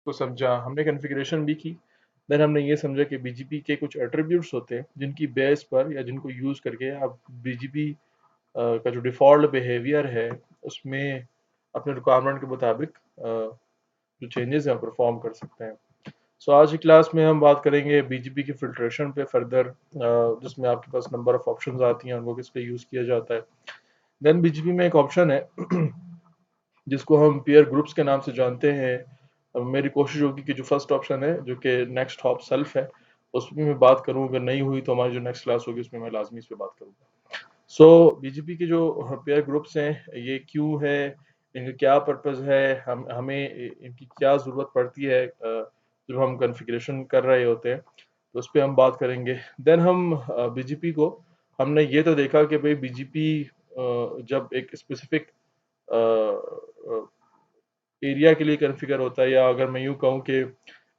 को समझा, हमने कॉन्फ़िगरेशन भी की। देन हमने ये समझा कि बीजीपी के कुछ एट्रीब्यूट्स होते हैं जिनकी बेस पर या जिनको यूज़ करके आप बीजीपी का जो डिफ़ॉल्ट बिहेवियर है उसमें अपने रिक्वायरमेंट के मुताबिक जो चेंजेस हैं परफॉर्म कर सकते हैं। सो आज की क्लास में हम बात करेंगे बीजीपी की फ़िल्ट्रेशन पे फर्दर, जिसमें आपके पास नंबर ऑफ़ ऑप्शंस आती हैं, उनको किस लिए यूज़ किया जाता है। देन बीजीपी में एक ऑप्शन है जिसको हम पेयर ग्रुप्स के नाम से जानते हैं। मेरी कोशिश होगी कि जो फर्स्ट ऑप्शन है जो कि नेक्स्ट हॉप सेल्फ है उसमें मैं बात करूँ, अगर नहीं हुई तो हमारी जो नेक्स्ट क्लास होगी उसमें मैं लाजमी इस पे बात करूँगा। सो बीजीपी के जो पेयर ग्रुप्स हैं ये क्यों है, इनका क्या पर्पस है, हम हमें इनकी क्या ज़रूरत पड़ती है जब हम कॉन्फ़िगरेशन कर रहे होते हैं, तो उस पे हम बात करेंगे। देन हम बीजीपी को हमने ये तो देखा कि भाई बीजीपी जब एक स्पेसिफिक एरिया के लिए कॉन्फ़िगर होता है, या अगर मैं यूँ कहूँ कि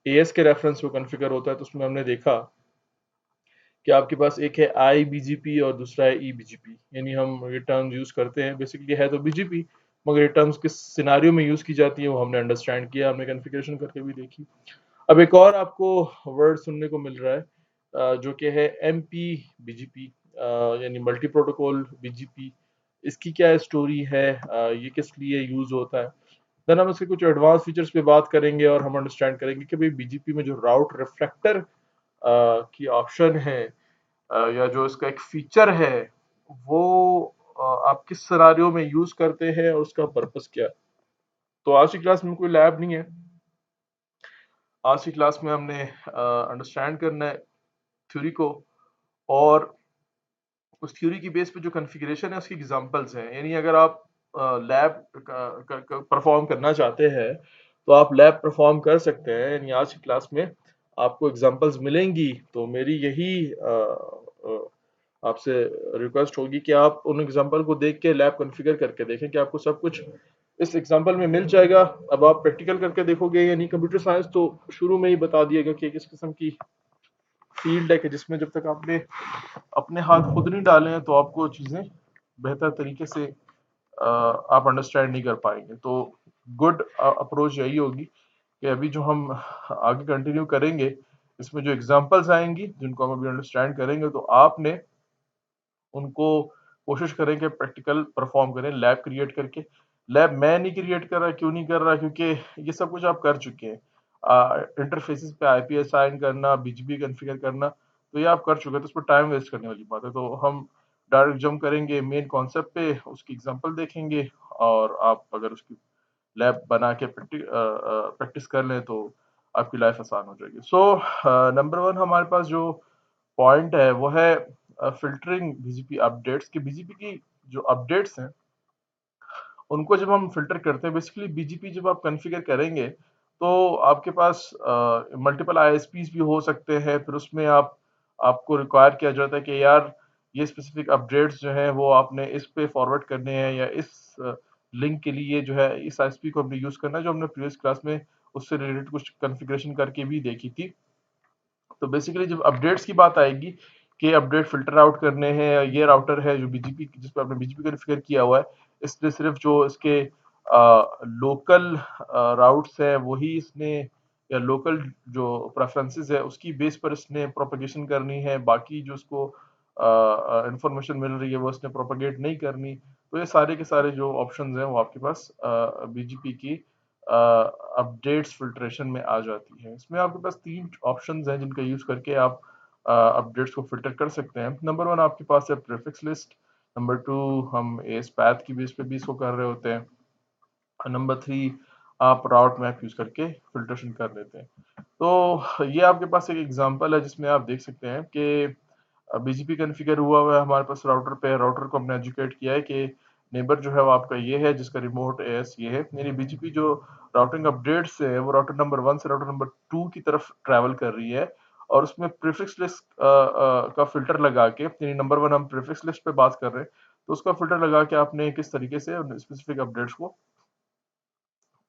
एएस के रेफरेंस पे कॉन्फ़िगर होता है, तो उसमें हमने देखा कि आपके पास एक है आई बीजीपी और दूसरा है ई बीजीपी, यानी हम ये टर्म्स यूज़ करते हैं, बेसिकली है तो बीजीपी, मगर ये टर्म्स किस सिनेरियो में यूज़ की जाती है वो हमने अंडरस्टैंड किया, हमने कॉन्फ़िगरेशन करके भी देखी। अब एक और आपको वर्ड सुनने को मिल रहा है जो कि है एमपी बीजीपी, यानी मल्टी प्रोटोकॉल बीजीपी। इसकी क्या स्टोरी है, ये किस लिए यूज़ होता है। देन हम इसके कुछ एडवांस फीचर्स पे बात करेंगे और हम अंडरस्टैंड करेंगे कि भाई बीजीपी में जो राउट रिफ्लेक्टर की ऑप्शन है, या जो इसका एक फीचर है वो आप किस सिनेरियो में यूज करते हैं और उसका पर्पस क्या है। तो आज की क्लास में कोई लैब नहीं है, आज की क्लास में हमने अंडरस्टैंड करना है थ्योरी को, और उस थ्योरी की बेस पे जो कॉन्फ़िगरेशन है उसकी एग्जांपल्स हैं। यानी अगर आप लैब परफॉर्म करना चाहते हैं तो आप लैब परफॉर्म कर सकते हैं। यानी आज की क्लास में आपको एग्जांपल्स मिलेंगी, तो मेरी यही आपसे रिक्वेस्ट होगी कि आप उन एग्जांपल को देख के लैब कॉन्फ़िगर करके देखें कि आपको सब कुछ इस एग्जांपल में मिल जाएगा। अब आप प्रैक्टिकल करके देखोगे, यानी कंप्यूटर साइंस तो शुरू में ही बता दिया गया कि किस किस्म की फील्ड है कि जिसमें जब तक आपने अपने हाथ खुद नहीं डाले हैं तो आपको चीज़ें बेहतर तरीके से आप अंडरस्टैंड नहीं कर पाएंगे। तो गुड अप्रोच यही होगी कि अभी जो हम आगे कंटिन्यू करेंगे इसमें जो एग्जांपल्स आएंगी जिनको हम अभी अंडरस्टैंड करेंगे, तो आपने उनको कोशिश करें कि प्रैक्टिकल परफॉर्म करें लैब क्रिएट करके। लैब मैं नहीं क्रिएट कर रहा, क्यों नहीं कर रहा, क्योंकि ये सब कुछ आप कर चुके हैं। इंटरफेसेस पे आईपी असाइन करना, बीजीपी कॉन्फ़िगर करना, तो ये आप कर चुके हैं, तो उस पर टाइम वेस्ट करने वाली बात है। तो हम डायरेक्ट जंप करेंगे मेन कॉन्सेप्ट पे, उसकी एग्जांपल देखेंगे, और आप अगर उसकी लैब बना के प्रैक्टिस कर लें तो आपकी लाइफ आसान हो जाएगी। सो नंबर वन हमारे पास जो पॉइंट है वो है फ़िल्टरिंग बीजीपी अपडेट्स। कि बीजीपी की जो अपडेट्स हैं उनको जब हम फ़िल्टर करते हैं, बेसिकली बीजीपी जब आप कॉन्फ़िगर करेंगे तो आपके पास मल्टीपल आईएसपीज़ भी हो सकते हैं। फिर उसमें आपको रिक्वायर किया जाता है कि यार ये स्पेसिफिक अपडेट्स जो हैं वो आपने इस पे फॉरवर्ड करने हैं, या इस लिंक के लिए जो है इस आईएसपी को हमने यूज़ करना है, जो हमने प्रीवियस क्लास में उससे रिलेटेड कुछ कॉन्फ़िगरेशन करके भी देखी थी। तो बेसिकली जब अपडेट्स की बात आएगी कि अपडेट फ़िल्टर आउट करने हैं, ये राउटर है जो बीजीपी जिस पे आपने बीजीपी कॉन्फ़िगर किया हुआ है, इसने सिर्फ़ जो इसके लोकल राउट्स हैं वही इसने, या लोकल जो प्रेफ़रेंसेस है उसकी बेस पर इसने प्रोपेगेशन करनी है, बाकी जो उसको इन्फॉर्मेशन मिल रही है वो इसने प्रोपेगेट नहीं करनी। तो ये सारे के सारे जो ऑप्शंस हैं वो आपके पास बीजीपी की अपडेट्स फ़िल्ट्रेशन में आ जाती है। इसमें आपके पास 3 ऑप्शंस हैं जिनका यूज़ करके आप अपडेट्स को फ़िल्टर कर सकते हैं। नंबर 1 आपके पास है प्रीफिक्स लिस्ट, नंबर 2 हम एस्पैथ की बेस पे भी इसको कर रहे होते हैं, और नंबर 3 आप राउट मैप यूज़ करके फ़िल्ट्रेशन कर लेते हैं। तो ये आपके पास एक एग्ज़ाम्पल है जिसमें आप देख सकते हैं कि बीजीपी कॉन्फ़िगर हुआ है हमारे पास राउटर पे। राउटर को हमने एजुकेट किया है कि नेबर जो है वो आपका ये है जिसका रिमोट एएस ये है। यानी बीजीपी जो राउटिंग अपडेट्स है वो राउटर नंबर 1 से राउटर नंबर 2 की तरफ ट्रैवल कर रही है, और उसमें प्रीफिक्स लिस्ट का फ़िल्टर लगा के, यानी नंबर 1 हम प्रीफिक्स लिस्ट पे बात कर रहे हैं, तो उसका फ़िल्टर लगा के आपने किस तरीके से उन स्पेसिफिक अपडेट्स को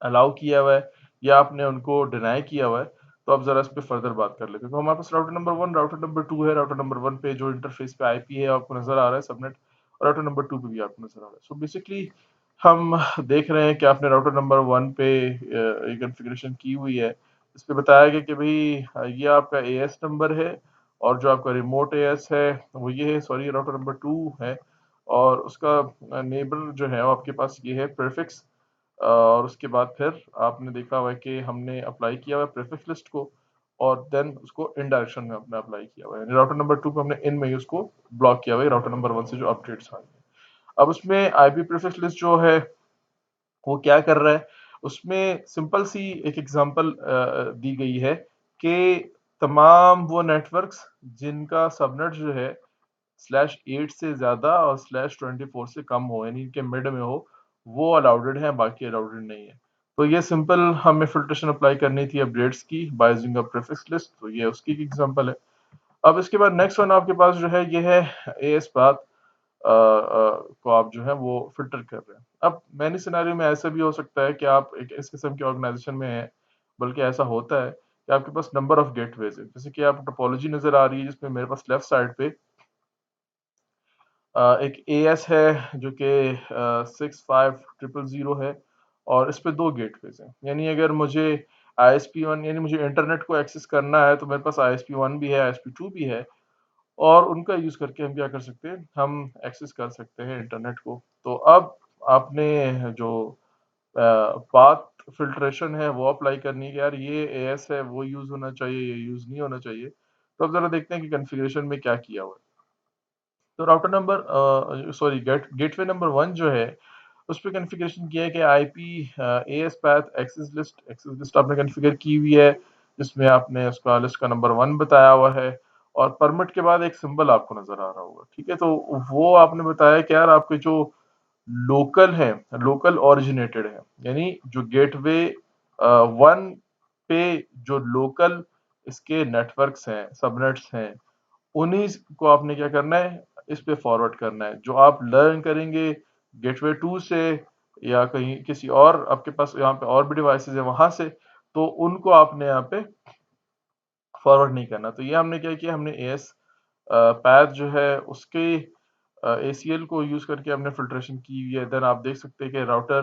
अलाउ किया हुआ है या आपने उनको डिनाई किया हुआ है। तो आप ज़रा इस पे फर्दर बात कर लेते हैं। तो हमारे पास राउटर नंबर 1, राउटर नंबर 2 है। राउटर नंबर 1 पे जो इंटरफ़ेस पे आईपी है आपको नज़र आ रहा है सबनेट, और राउटर नंबर 2 पे भी आपको नज़र आ रहा है। सो बेसिकली हम देख रहे हैं कि आपने राउटर नंबर 1 पे ये कॉन्फ़िगरेशन की हुई है, इस पे बताया गया कि भाई ये आपका एएस नंबर है और जो आपका रिमोट एएस है वो ये है, सॉरी राउटर नंबर 2 है और उसका नेबर जो है वो आपके पास ये है प्रीफिक्स। और उसके बाद फिर आपने देखा हुआ है कि हमने अप्लाई किया हुआ है प्रीफिक्स लिस्ट को और देन उसको इन डायरेक्शन में हमने अप्लाई किया हुआ है, यानी राउटर नंबर 2 पे हमने इन में ही उसको ब्लॉक किया हुआ है राउटर नंबर 1 से जो अपडेट्स आ रही है। अब उसमें आईपी प्रीफिक्स लिस्ट जो है वो क्या कर रहा है, उसमें सिंपल सी एक एग्जांपल दी गई है कि तमाम वो नेटवर्क्स जिनका सबनेट जो है /8 से ज़्यादा और /24 से कम हो, यानी इनके मिड में हो, वो अलाउडेड है, बाकी अलाउडेड नहीं है। तो ये सिंपल हमें फ़िल्ट्रेशन अप्लाई करनी थी अपडेट्स की by using a prefix list, तो ये उसकी एक एग्जांपल है। अब इसके बाद नेक्स्ट वन आपके पास जो है ये है एएस पाथ को आप जो है वो फ़िल्टर कर रहे हैं। अब मैनी सिनेरियो में ऐसा भी हो सकता है कि आप एक इस किस्म के ऑर्गेनाइज़ेशन में हैं, बल्कि ऐसा होता है कि आपके पास नंबर ऑफ गेटवेज़ है। जैसे कि आपको टोपोलॉजी नज़र आ रही है जिसमें मेरे पास लेफ्ट साइड पे एक एएस है जो कि 65000 है और इस पे 2 गेटवेज़ हैं। यानी अगर मुझे आईएसपी1 यानी मुझे इंटरनेट को एक्सेस करना है तो मेरे पास आईएसपी1 भी है, आईएसपी2 भी है और उनका यूज़ करके हम क्या कर सकते हैं, हम एक्सेस कर सकते हैं इंटरनेट को। तो अब आपने जो पाथ फ़िल्ट्रेशन है वो अप्लाई करनी है कि यार ये एएस है वो यूज़ होना चाहिए, ये यूज़ नहीं होना चाहिए। तो अब ज़रा देखते हैं कि कॉन्फ़िगरेशन में क्या किया हुआ है। तो router number sorry gateway number 1 जो है उस पे कॉन्फ़िगरेशन किया है कि IP AS path access list आपने कॉन्फ़िगर की हुई है जिसमें आपने उसका लिस्ट का नंबर 1 बताया हुआ है और परमिट के बाद एक सिंबल आपको नज़र आ रहा होगा, ठीक है? तो वो आपने बताया कि यार आपके जो लोकल है, लोकल ओरिजिनेटेड है, यानी जो गेटवे 1 पे जो लोकल इसके नेटवर्क्स हैं, सबनेट्स हैं, उन्हीं को आपने क्या करना है, इस पे फॉरवर्ड करना है। जो आप लर्न करेंगे गेटवे 2 से या कहीं किसी और आपके पास यहाँ पे और भी डिवाइसेज़ हैं वहाँ से, तो उनको आपने यहाँ पे फॉरवर्ड नहीं करना। तो ये हमने क्या किया, हमने एएस पैथ जो है उसके एसीएल को यूज़ करके हमने फ़िल्ट्रेशन की हुई है। देन आप देख सकते हैं कि राउटर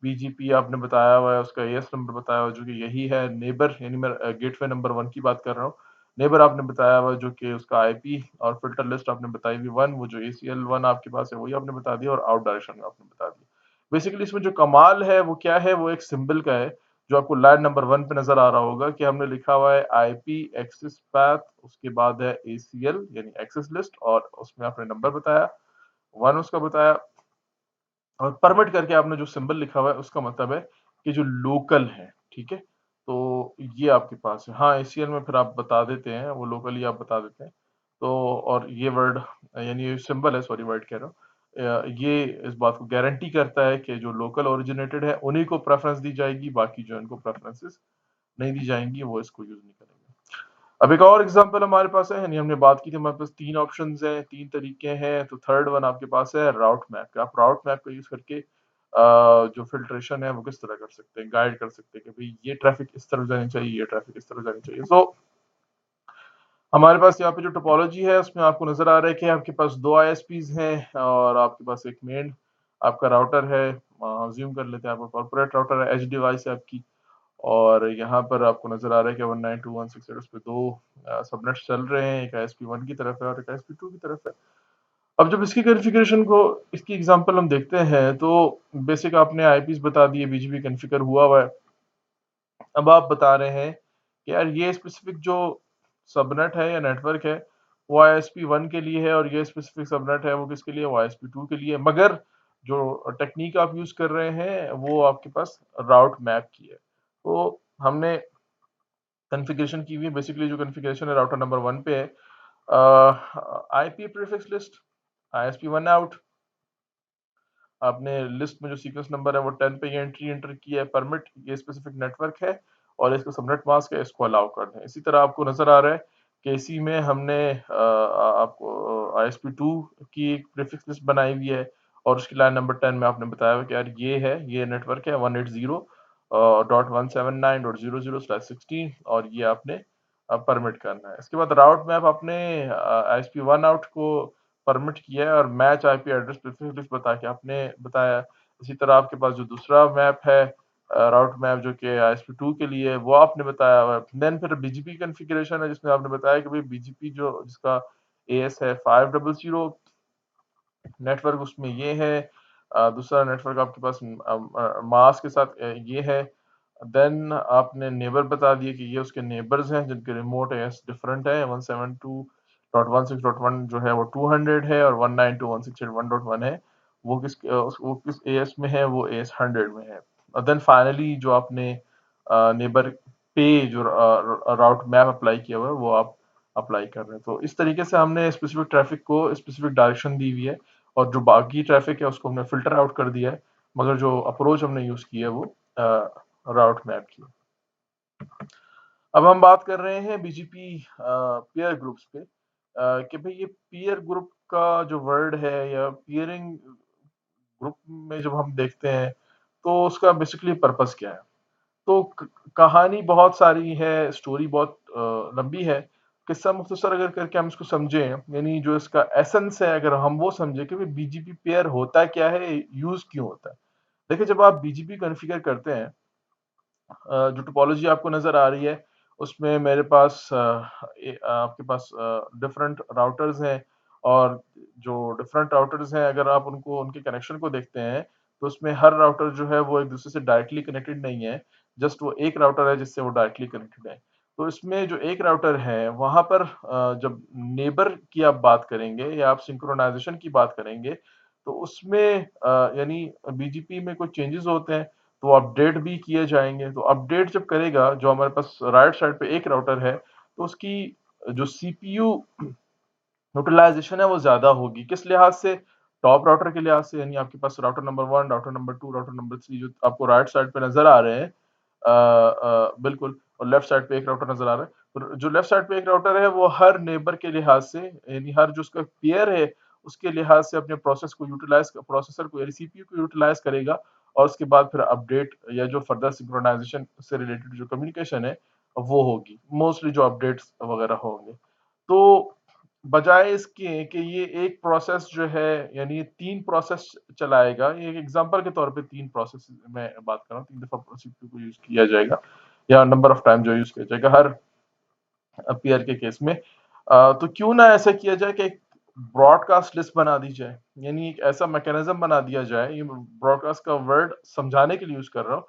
बीजीपी आपने बताया हुआ है, उसका एएस नंबर बताया हुआ है जो कि यही है। नेबर यानी मैं गेटवे नंबर 1 की बात कर रहा हूँ। नेबर आपने बताया हुआ है जो कि उसका आईपी और फ़िल्टर लिस्ट आपने बताई हुई 1, वो जो एसीएल 1 आपके पास है वही आपने बता दिया और आउट डायरेक्शन में आपने बता दिया। बेसिकली इसमें जो कमाल है वो क्या है, वो एक सिंबल का है जो आपको लाइन नंबर 1 पे नज़र आ रहा होगा कि हमने लिखा हुआ है आईपी एक्सेस पाथ, उसके बाद है एसीएल यानी एक्सेस लिस्ट और उसमें आपने नंबर बताया, 1 उसका बताया और परमिट करके आपने जो सिंबल लिखा हुआ है उसका मतलब है कि जो लोकल है, ठीक है? तो ये आपके पास है। हाँ, एसीएल में फिर आप बता देते हैं, वो लोकली आप बता देते हैं। तो और ये वर्ड यानी ये सिंबल है, सॉरी वर्ड कह रहा हूँ। ये इस बात को गारंटी करता है कि जो लोकल ओरिजिनेटेड है उन्हीं को प्रेफ़रेंस दी जाएगी, बाकी जो इनको प्रेफ़रेंसेस नहीं दी जाएँगी वो इसको यूज़ नहीं करेंगे। अब एक और एग्ज़ाम्पल हमारे पास है, यानी हमने बात की थी हमारे पास 3 ऑप्शंस हैं, 3 तरीके हैं, तो थर्ड वन आपके पास है राउट मैप का। आप राउट मैप का यूज़ करके जो फ़िल्ट्रेशन है वो किस तरह कर सकते हैं, गाइड कर सकते हैं कि भई ये ट्रैफ़िक इस तरफ जानी चाहिए, ये ट्रैफ़िक इस तरफ जानी चाहिए। सो हमारे पास यहाँ पे जो टोपोलॉजी है उसमें आपको नज़र आ रहा है कि आपके पास 2 आईएसपीज़ हैं और आपके पास एक मेन आपका राउटर है। अज़्यूम कर लेते हैं आपका कॉर्पोरेट राउटर है, एज डिवाइस है आपकी और यहाँ पर आपको नज़र आ रहा है कि 192.168 पे 2 सबनेट्स चल रहे हैं, एक आईएसपी1 की तरफ है और एक आईएसपी2 की तरफ है। अब जब इसकी कॉन्फ़िगरेशन को इसकी एग्ज़ाम्पल हम देखते हैं तो बेसिक आपने आईपीज़ बता दिए, बीजीपी कॉन्फ़िगर हुआ है। अब आप बता रहे हैं कि यार ये स्पेसिफ़िक जो सबनेट है या नेटवर्क है, वो आईएसपी1 के लिए है और ये स्पेसिफ़िक सबनेट है वो किसके लिए है? वो आईएसपी2 के लिए है। मगर जो टेक्नीक आप यूज़ कर रहे हैं वो आपके पास राउट मैप की है। तो हमने कॉन्फ़िगरेशन की हुई है, बेसिकली जो कॉन्फ़िगरेशन है राउटर नंबर 1 पे है। आईपी प्रीफिक्स लिस्ट, आईएसपी1 आउट, आपने लिस्ट में जो सीक्वेंस नंबर है वो 10 पे ये एंट्री एंटर की है, परमिट ये स्पेसिफिक नेटवर्क है और इसका सबनेट मास्क है, इसको अलाउ कर दें। इसी तरह आपको नज़र आ रहा है कि इसी में हमने आपको आईएसपी2 की एक प्रीफिक्स लिस्ट बनाई हुई है और उसकी लाइन नंबर 10 में आपने बताया हुआ कि यार ये है, ये नेटवर्क है 180.179.00/16 और ये आपने परमिट करना है। इसके बाद राउट मैप आपने आईएसपी1 आउट को परमिट किया है और match IP address preference list बता के आपने बताया। इसी तरह आपके पास जो दूसरा मैप है राउट मैप जो कि ISP2 के लिए है, वो आपने बताया हुआ है। देन फिर बीजीपी कॉन्फ़िगरेशन है जिसमें आपने बताया कि भई बीजीपी जो जिसका एएस है 500 नेटवर्क उसमें ये है। दूसरा नेटवर्क आपके पास मास के साथ ये है। देन आपने नेबर बता दिए कि ये उसके नेबर्स हैं जिनके रिमोट एएस डिफरेंट है। 172.16.1 जो है वो 200 है और 192.168.1.1 है। वो किस एएस में है, वो एएस 100 में है। और देन फाइनली जो आपने नेबर पे जो राउट मैप अप्लाई किया हुआ है वो आप अप्लाई कर रहे हैं। तो इस तरीके से हमने स्पेसिफिक ट्रैफिक को स्पेसिफिक डायरेक्शन दी हुई है और जो बाकी ट्रैफिक है उसको हमने फ़िल्टर आउट कर दिया है, मगर जो अप्रोच हमने यूज़ की है वो राउट मैप की। अब हम बात कर रहे हैं बीजीपी पीयर ग्रुप्स पे, कि भई ये पीयर ग्रुप का जो वर्ड है या पीयरिंग ग्रुप में जब हम देखते हैं, तो उसका बेसिकली पर्पज़ क्या है? तो कहानी बहुत सारी है, स्टोरी बहुत लंबी है। किस्सा मुख्तसर अगर करके हम इसको समझें, यानी जो इसका एसेंस है अगर हम वो समझें कि भई बीजीपी पेयर होता क्या है, यूज़ क्यों होता है? देखिए जब आप बीजीपी कॉन्फ़िगर करते हैं, जो टोपोलॉजी आपको नज़र आ रही है, उसमें मेरे पास आपके पास डिफरेंट राउटर्स हैं और जो डिफरेंट राउटर्स हैं अगर आप उनको उनके कनेक्शन को देखते हैं, तो उसमें हर राउटर जो है वो एक-दूसरे से डायरेक्टली कनेक्टेड नहीं है, जस्ट वो एक राउटर है जिससे वो डायरेक्टली कनेक्टेड है। तो इसमें जो एक राउटर है, वहाँ पर जब नेबर की आप बात करेंगे या आप सिंक्रोनाइज़ेशन की बात करेंगे, तो उसमें यानी बीजीपी में कुछ चेंजेज़ होते हैं तो अपडेट भी किए जाएँगे। तो अपडेट जब करेगा, जो हमारे पास राइट साइड पे एक राउटर है, तो उसकी जो सीपीयू यूटिलाइज़ेशन है वो ज़्यादा होगी। किस लिहाज़ से? टॉप राउटर के लिहाज़ से, यानी आपके पास router number 1, router number 2, router number 3 जो आपको राइट साइड पे नज़र आ रहे हैं। बिल्कुल, और लेफ्ट साइड पे एक राउटर नज़र आ रहा है। और जो लेफ्ट साइड पे एक राउटर है वो हर नेबर के लिहाज़ से, यानी हर जो उसका पेयर है, उसके लिहाज़ से अपने प्रोसेसर को यानी सीपीयू को यूटिलाइज़ करेगा और उसके बाद फिर अपडेट या जो फर्दर सिंक्रोनाइज़ेशन से रिलेटेड जो कम्युनिकेशन है, वो होगी। मोस्टली जो अपडेट्स वगैरह होंगे। तो बजाए इसके कि ये एक प्रोसेस जो है यानी 3 प्रोसेस चलाएगा, ये एक एग्ज़ाम्पल के तौर पे 3 प्रोसेस मैं बात कर रहा हूँ, 3 दफ़ा सीपीयू को यूज़ किया जाएगा या नंबर ऑफ टाइम जो यूज़ किया जाएगा हर पेयर के केस में। तो क्यों ना ऐसा किया जाए कि एक ब्रॉडकास्ट लिस्ट बना दी जाए, यानी एक ऐसा मैकेनिज़्म बना दिया जाए, ये ब्रॉडकास्ट का वर्ड समझाने के लिए यूज़ कर रहा हूँ,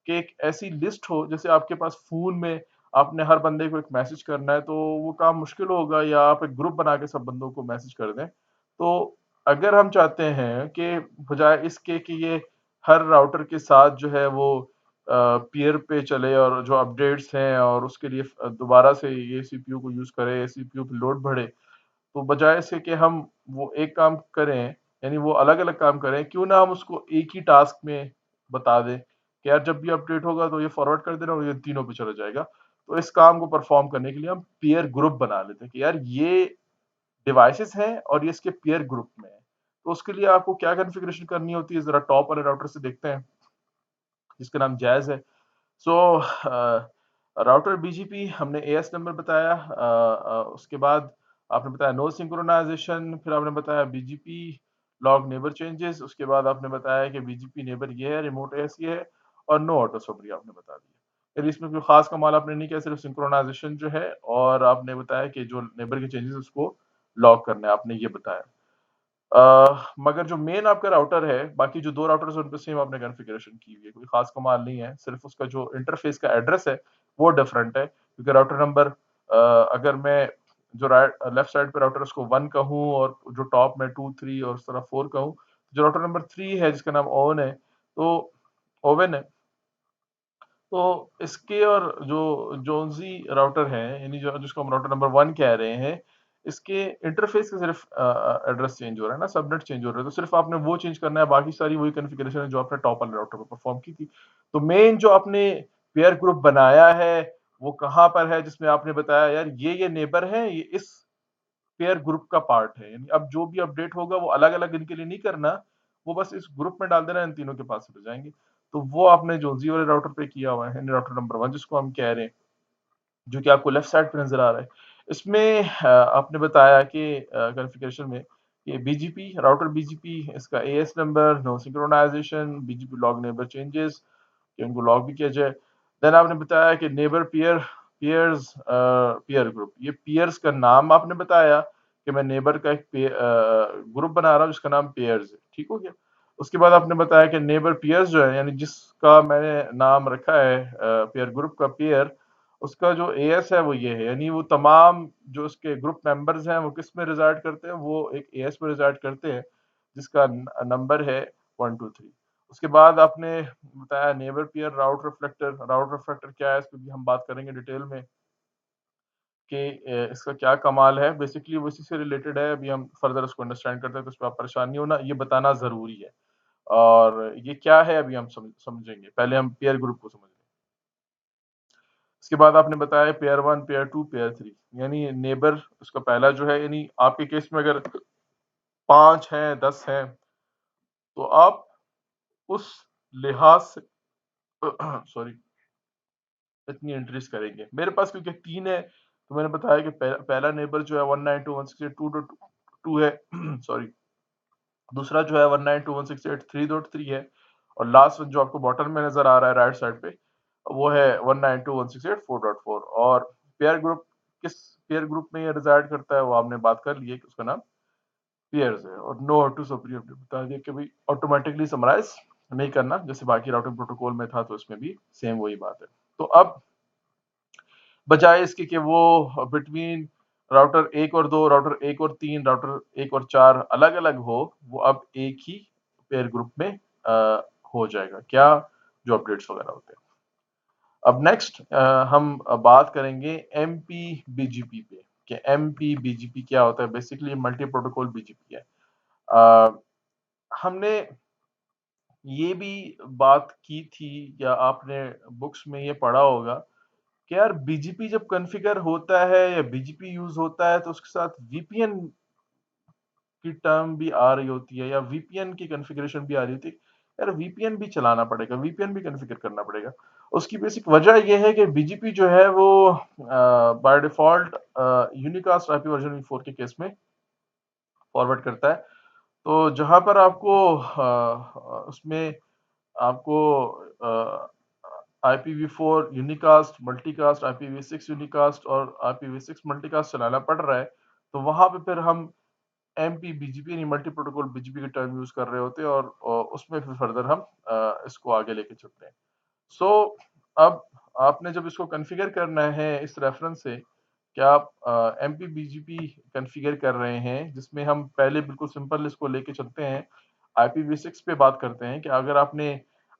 कि एक ऐसी लिस्ट हो जैसे आपके पास फ़ोन में आपने हर बंदे को एक मैसेज करना है, तो वो काम मुश्किल होगा या आप एक ग्रुप बना के सब बंदों को मैसेज कर दें। तो अगर हम चाहते हैं कि बजाय इसके कि ये हर राउटर के साथ जो है वो पीयर पे चले और जो अपडेट्स हैं और उसके लिए दोबारा से ये सीपीयू को यूज़ करे, सीपीयू पे लोड बढ़े, तो बजाय इसके कि हम वो एक काम करें, यानी वो अलग-अलग काम करें, क्यों ना हम उसको एक ही टास्क में बता दें कि यार जब भी अपडेट होगा तो ये फॉरवर्ड कर देना और ये तीनों पे चला जाएगा। तो इस काम को परफ़ॉर्म करने के लिए हम पीयर ग्रुप बना लेते हैं कि यार ये डिवाइसेज़ हैं और ये इसके पीयर ग्रुप में है। तो उसके लिए आपको क्या कॉन्फ़िगरेशन करनी होती है, ज़रा टॉप वाले राउटर से देखते हैं, जिसका नाम जैज़ है। सो राउटर बीजीपी हमने एएस नंबर बताया, उसके बाद आपने बताया नो सिंक्रोनाइजेशन, फिर आपने बताया बीजीपी लॉग नेबर चेंजेस, उसके बाद आपने बताया कि बीजीपी नेबर ये है, रिमोट एएस ये है और नो ऑटो समरी आपने बता दिया। फिर इसमें कोई खास कमाल आपने नहीं किया, सिर्फ सिंक्रोनाइजेशन जो है और आपने बताया कि जो नेबर के चेंजेस उसको लॉग करने हैं, आपने ये बताया। मगर जो मेन आपका राउटर है, बाकी जो 2 राउटर्स हैं, उन पे सेम आपने कॉन्फ़िगरेशन की हुई है, कोई ख़ास कमाल नहीं है, सिर्फ़ उसका जो इंटरफ़ेस का एड्रेस है, वो डिफ़रेंट है। क्योंकि राउटर नंबर अगर मैं जो लेफ़्ट साइड पे राउटर है उसको 1 कहूँ और जो टॉप में 2, 3 और इस तरह 4 कहूँ, जो राउटर नंबर 3 है जिसका नाम ओवेन है, तो इसके और जो जोन्सी राउटर है, यानी जो जिसको हम राउटर नंबर 1 कह रहे हैं, इसके इंटरफ़ेस का सिर्फ़ एड्रेस चेंज हो रहा है ना, सबनेट चेंज हो रहा है, तो सिर्फ़ आपने वो चेंज करना है, बाकी सारी वही कॉन्फ़िगरेशन है जो आपने टॉप वाले राउटर पे परफ़ॉर्म की थी। तो मेन जो आपने पेयर ग्रुप बनाया है, वो कहाँ पर है जिसमें आपने बताया यार ये नेबर हैं, ये इस पेयर ग्रुप का पार्ट है। यानी अब जो भी अपडेट होगा वो अलग-अलग इनके लिए नहीं करना, वो बस इस ग्रुप में डाल देना, इन तीनों के पास चले जाएँगे। तो वो आपने जोन्सी वाले राउटर पे किया हुआ है, यानी राउटर नंबर 1 जिसको हम कह रहे हैं, जो कि आपको लेफ्ट साइड पे नज़र आ रहा है। इसमें आपने बताया कि कॉन्फ़िगरेशन में कि बीजीपी राउटर बीजीपी इसका AS number, no synchronization, BGP log neighbour changes, कि उनको लॉक भी किया जाए। देन आपने बताया कि नेबर पीयर ग्रुप, ये पीयर्स का नाम आपने बताया कि मैं नेबर का एक ग्रुप बना रहा हूँ जिसका नाम पेयर्स है, ठीक हो गया। उसके बाद आपने बताया कि नेबर पीयर्स जो है, यानी जिसका मैंने नाम रखा है पेयर ग्रुप का पेयर, उसका जो एएस है वो ये है, यानी वो तमाम जो उसके ग्रुप मेंबर्स हैं वो किस में रिजाइड करते हैं, वो एक एएस में रिजाइड करते हैं जिसका नंबर है 123। उसके बाद आपने बताया नेबर पीयर राउट रिफ्लेक्टर क्या है, इस पे भी हम बात करेंगे डिटेल में कि इसका क्या कमाल है। बेसिकली वो इसी से रिलेटेड है, अभी हम फर्दर उसको अंडरस्टैंड करते हैं, तो उस पर आप परेशान नहीं होना, ये बताना ज़रूरी है। और ये क्या है अभी हम समझेंगे, पहले हम पेयर ग्रुप को समझ लें। इसके बाद आपने बताया पेयर 1, पेयर 2, पेयर 3, यानी नेबर उसका पहला जो है, यानी आपके केस में अगर 5 हैं, 10 हैं, तो आप उस लिहाज से सॉरी इतनी एंट्रीज करेंगे। मेरे पास क्योंकि 3 है, तो मैंने बताया कि पहला नेबर जो है 192.168.2.2 है सॉरी, दूसरा जो है 192.168.3.3 है, और लास्ट जो आपको बॉटम में नजर आ रहा है राइट साइड पे, वो है 192.168.4.4। और पेयर ग्रुप किस पेयर ग्रुप में ये रिजाइड करता है वो आपने बात कर ली है कि उसका नाम पेयर्स है। और नो ऑटो सपरी हमने बता दिया कि भाई ऑटोमेटिकली समराइज नहीं करना, जैसे बाकी राउटिंग प्रोटोकॉल में था, तो इसमें भी सेम वही बात है। तो अब बजाय इसके कि वो बिटवीन राउटर 1 और 2, राउटर 1 और 3, राउटर 1 और 4 अलग-अलग हो, वो अब एक ही पेयर ग्रुप में हो जाएगा। क्या जो अपडेट्स वगैरह होते हैं। अब नेक्स्ट हम बात करेंगे एमपी-बीजीपी पे कि एमपी-बीजीपी क्या होता है। बेसिकली मल्टी प्रोटोकॉल बीजीपी है। अ, हमने ये भी बात की थी या आपने बुक्स में ये पढ़ा होगा कि यार बीजीपी जब कॉन्फ़िगर होता है या बीजीपी यूज़ होता है, तो उसके साथ वीपीएन की टर्म भी आ रही होती है या वीपीएन की कॉन्फ़िगरेशन भी आ रही होती है। यार वीपीएन भी चलाना पड़ेगा, वीपीएन भी कॉन्फ़िगर करना पड़ेगा। उसकी बेसिक वजह ये है कि बीजीपी जो है वो by default unicast IP version 4 के केस में फॉरवर्ड करता है। तो जहाँ पर आपको उसमें आपको IPv4 unicast, multicast, IPv6 unicast और IPv6 मल्टीकास्ट चलाना पड़ रहा है, तो वहाँ पे फिर हम एमपी बीजीपी यानी मल्टी प्रोटोकॉल बीजीपी का टर्म यूज कर रहे होते हैं, और उसमें फिर फर्दर हम इसको आगे लेके चलते हैं। सो अब आपने जब इसको कॉन्फ़िगर करना है इस रेफरेंस से कि आप एमपी बीजीपी कॉन्फ़िगर कर रहे हैं, जिसमें हम पहले बिल्कुल सिंपल इसको लेके चलते हैं, IPv6 पे बात करते हैं कि अगर आपने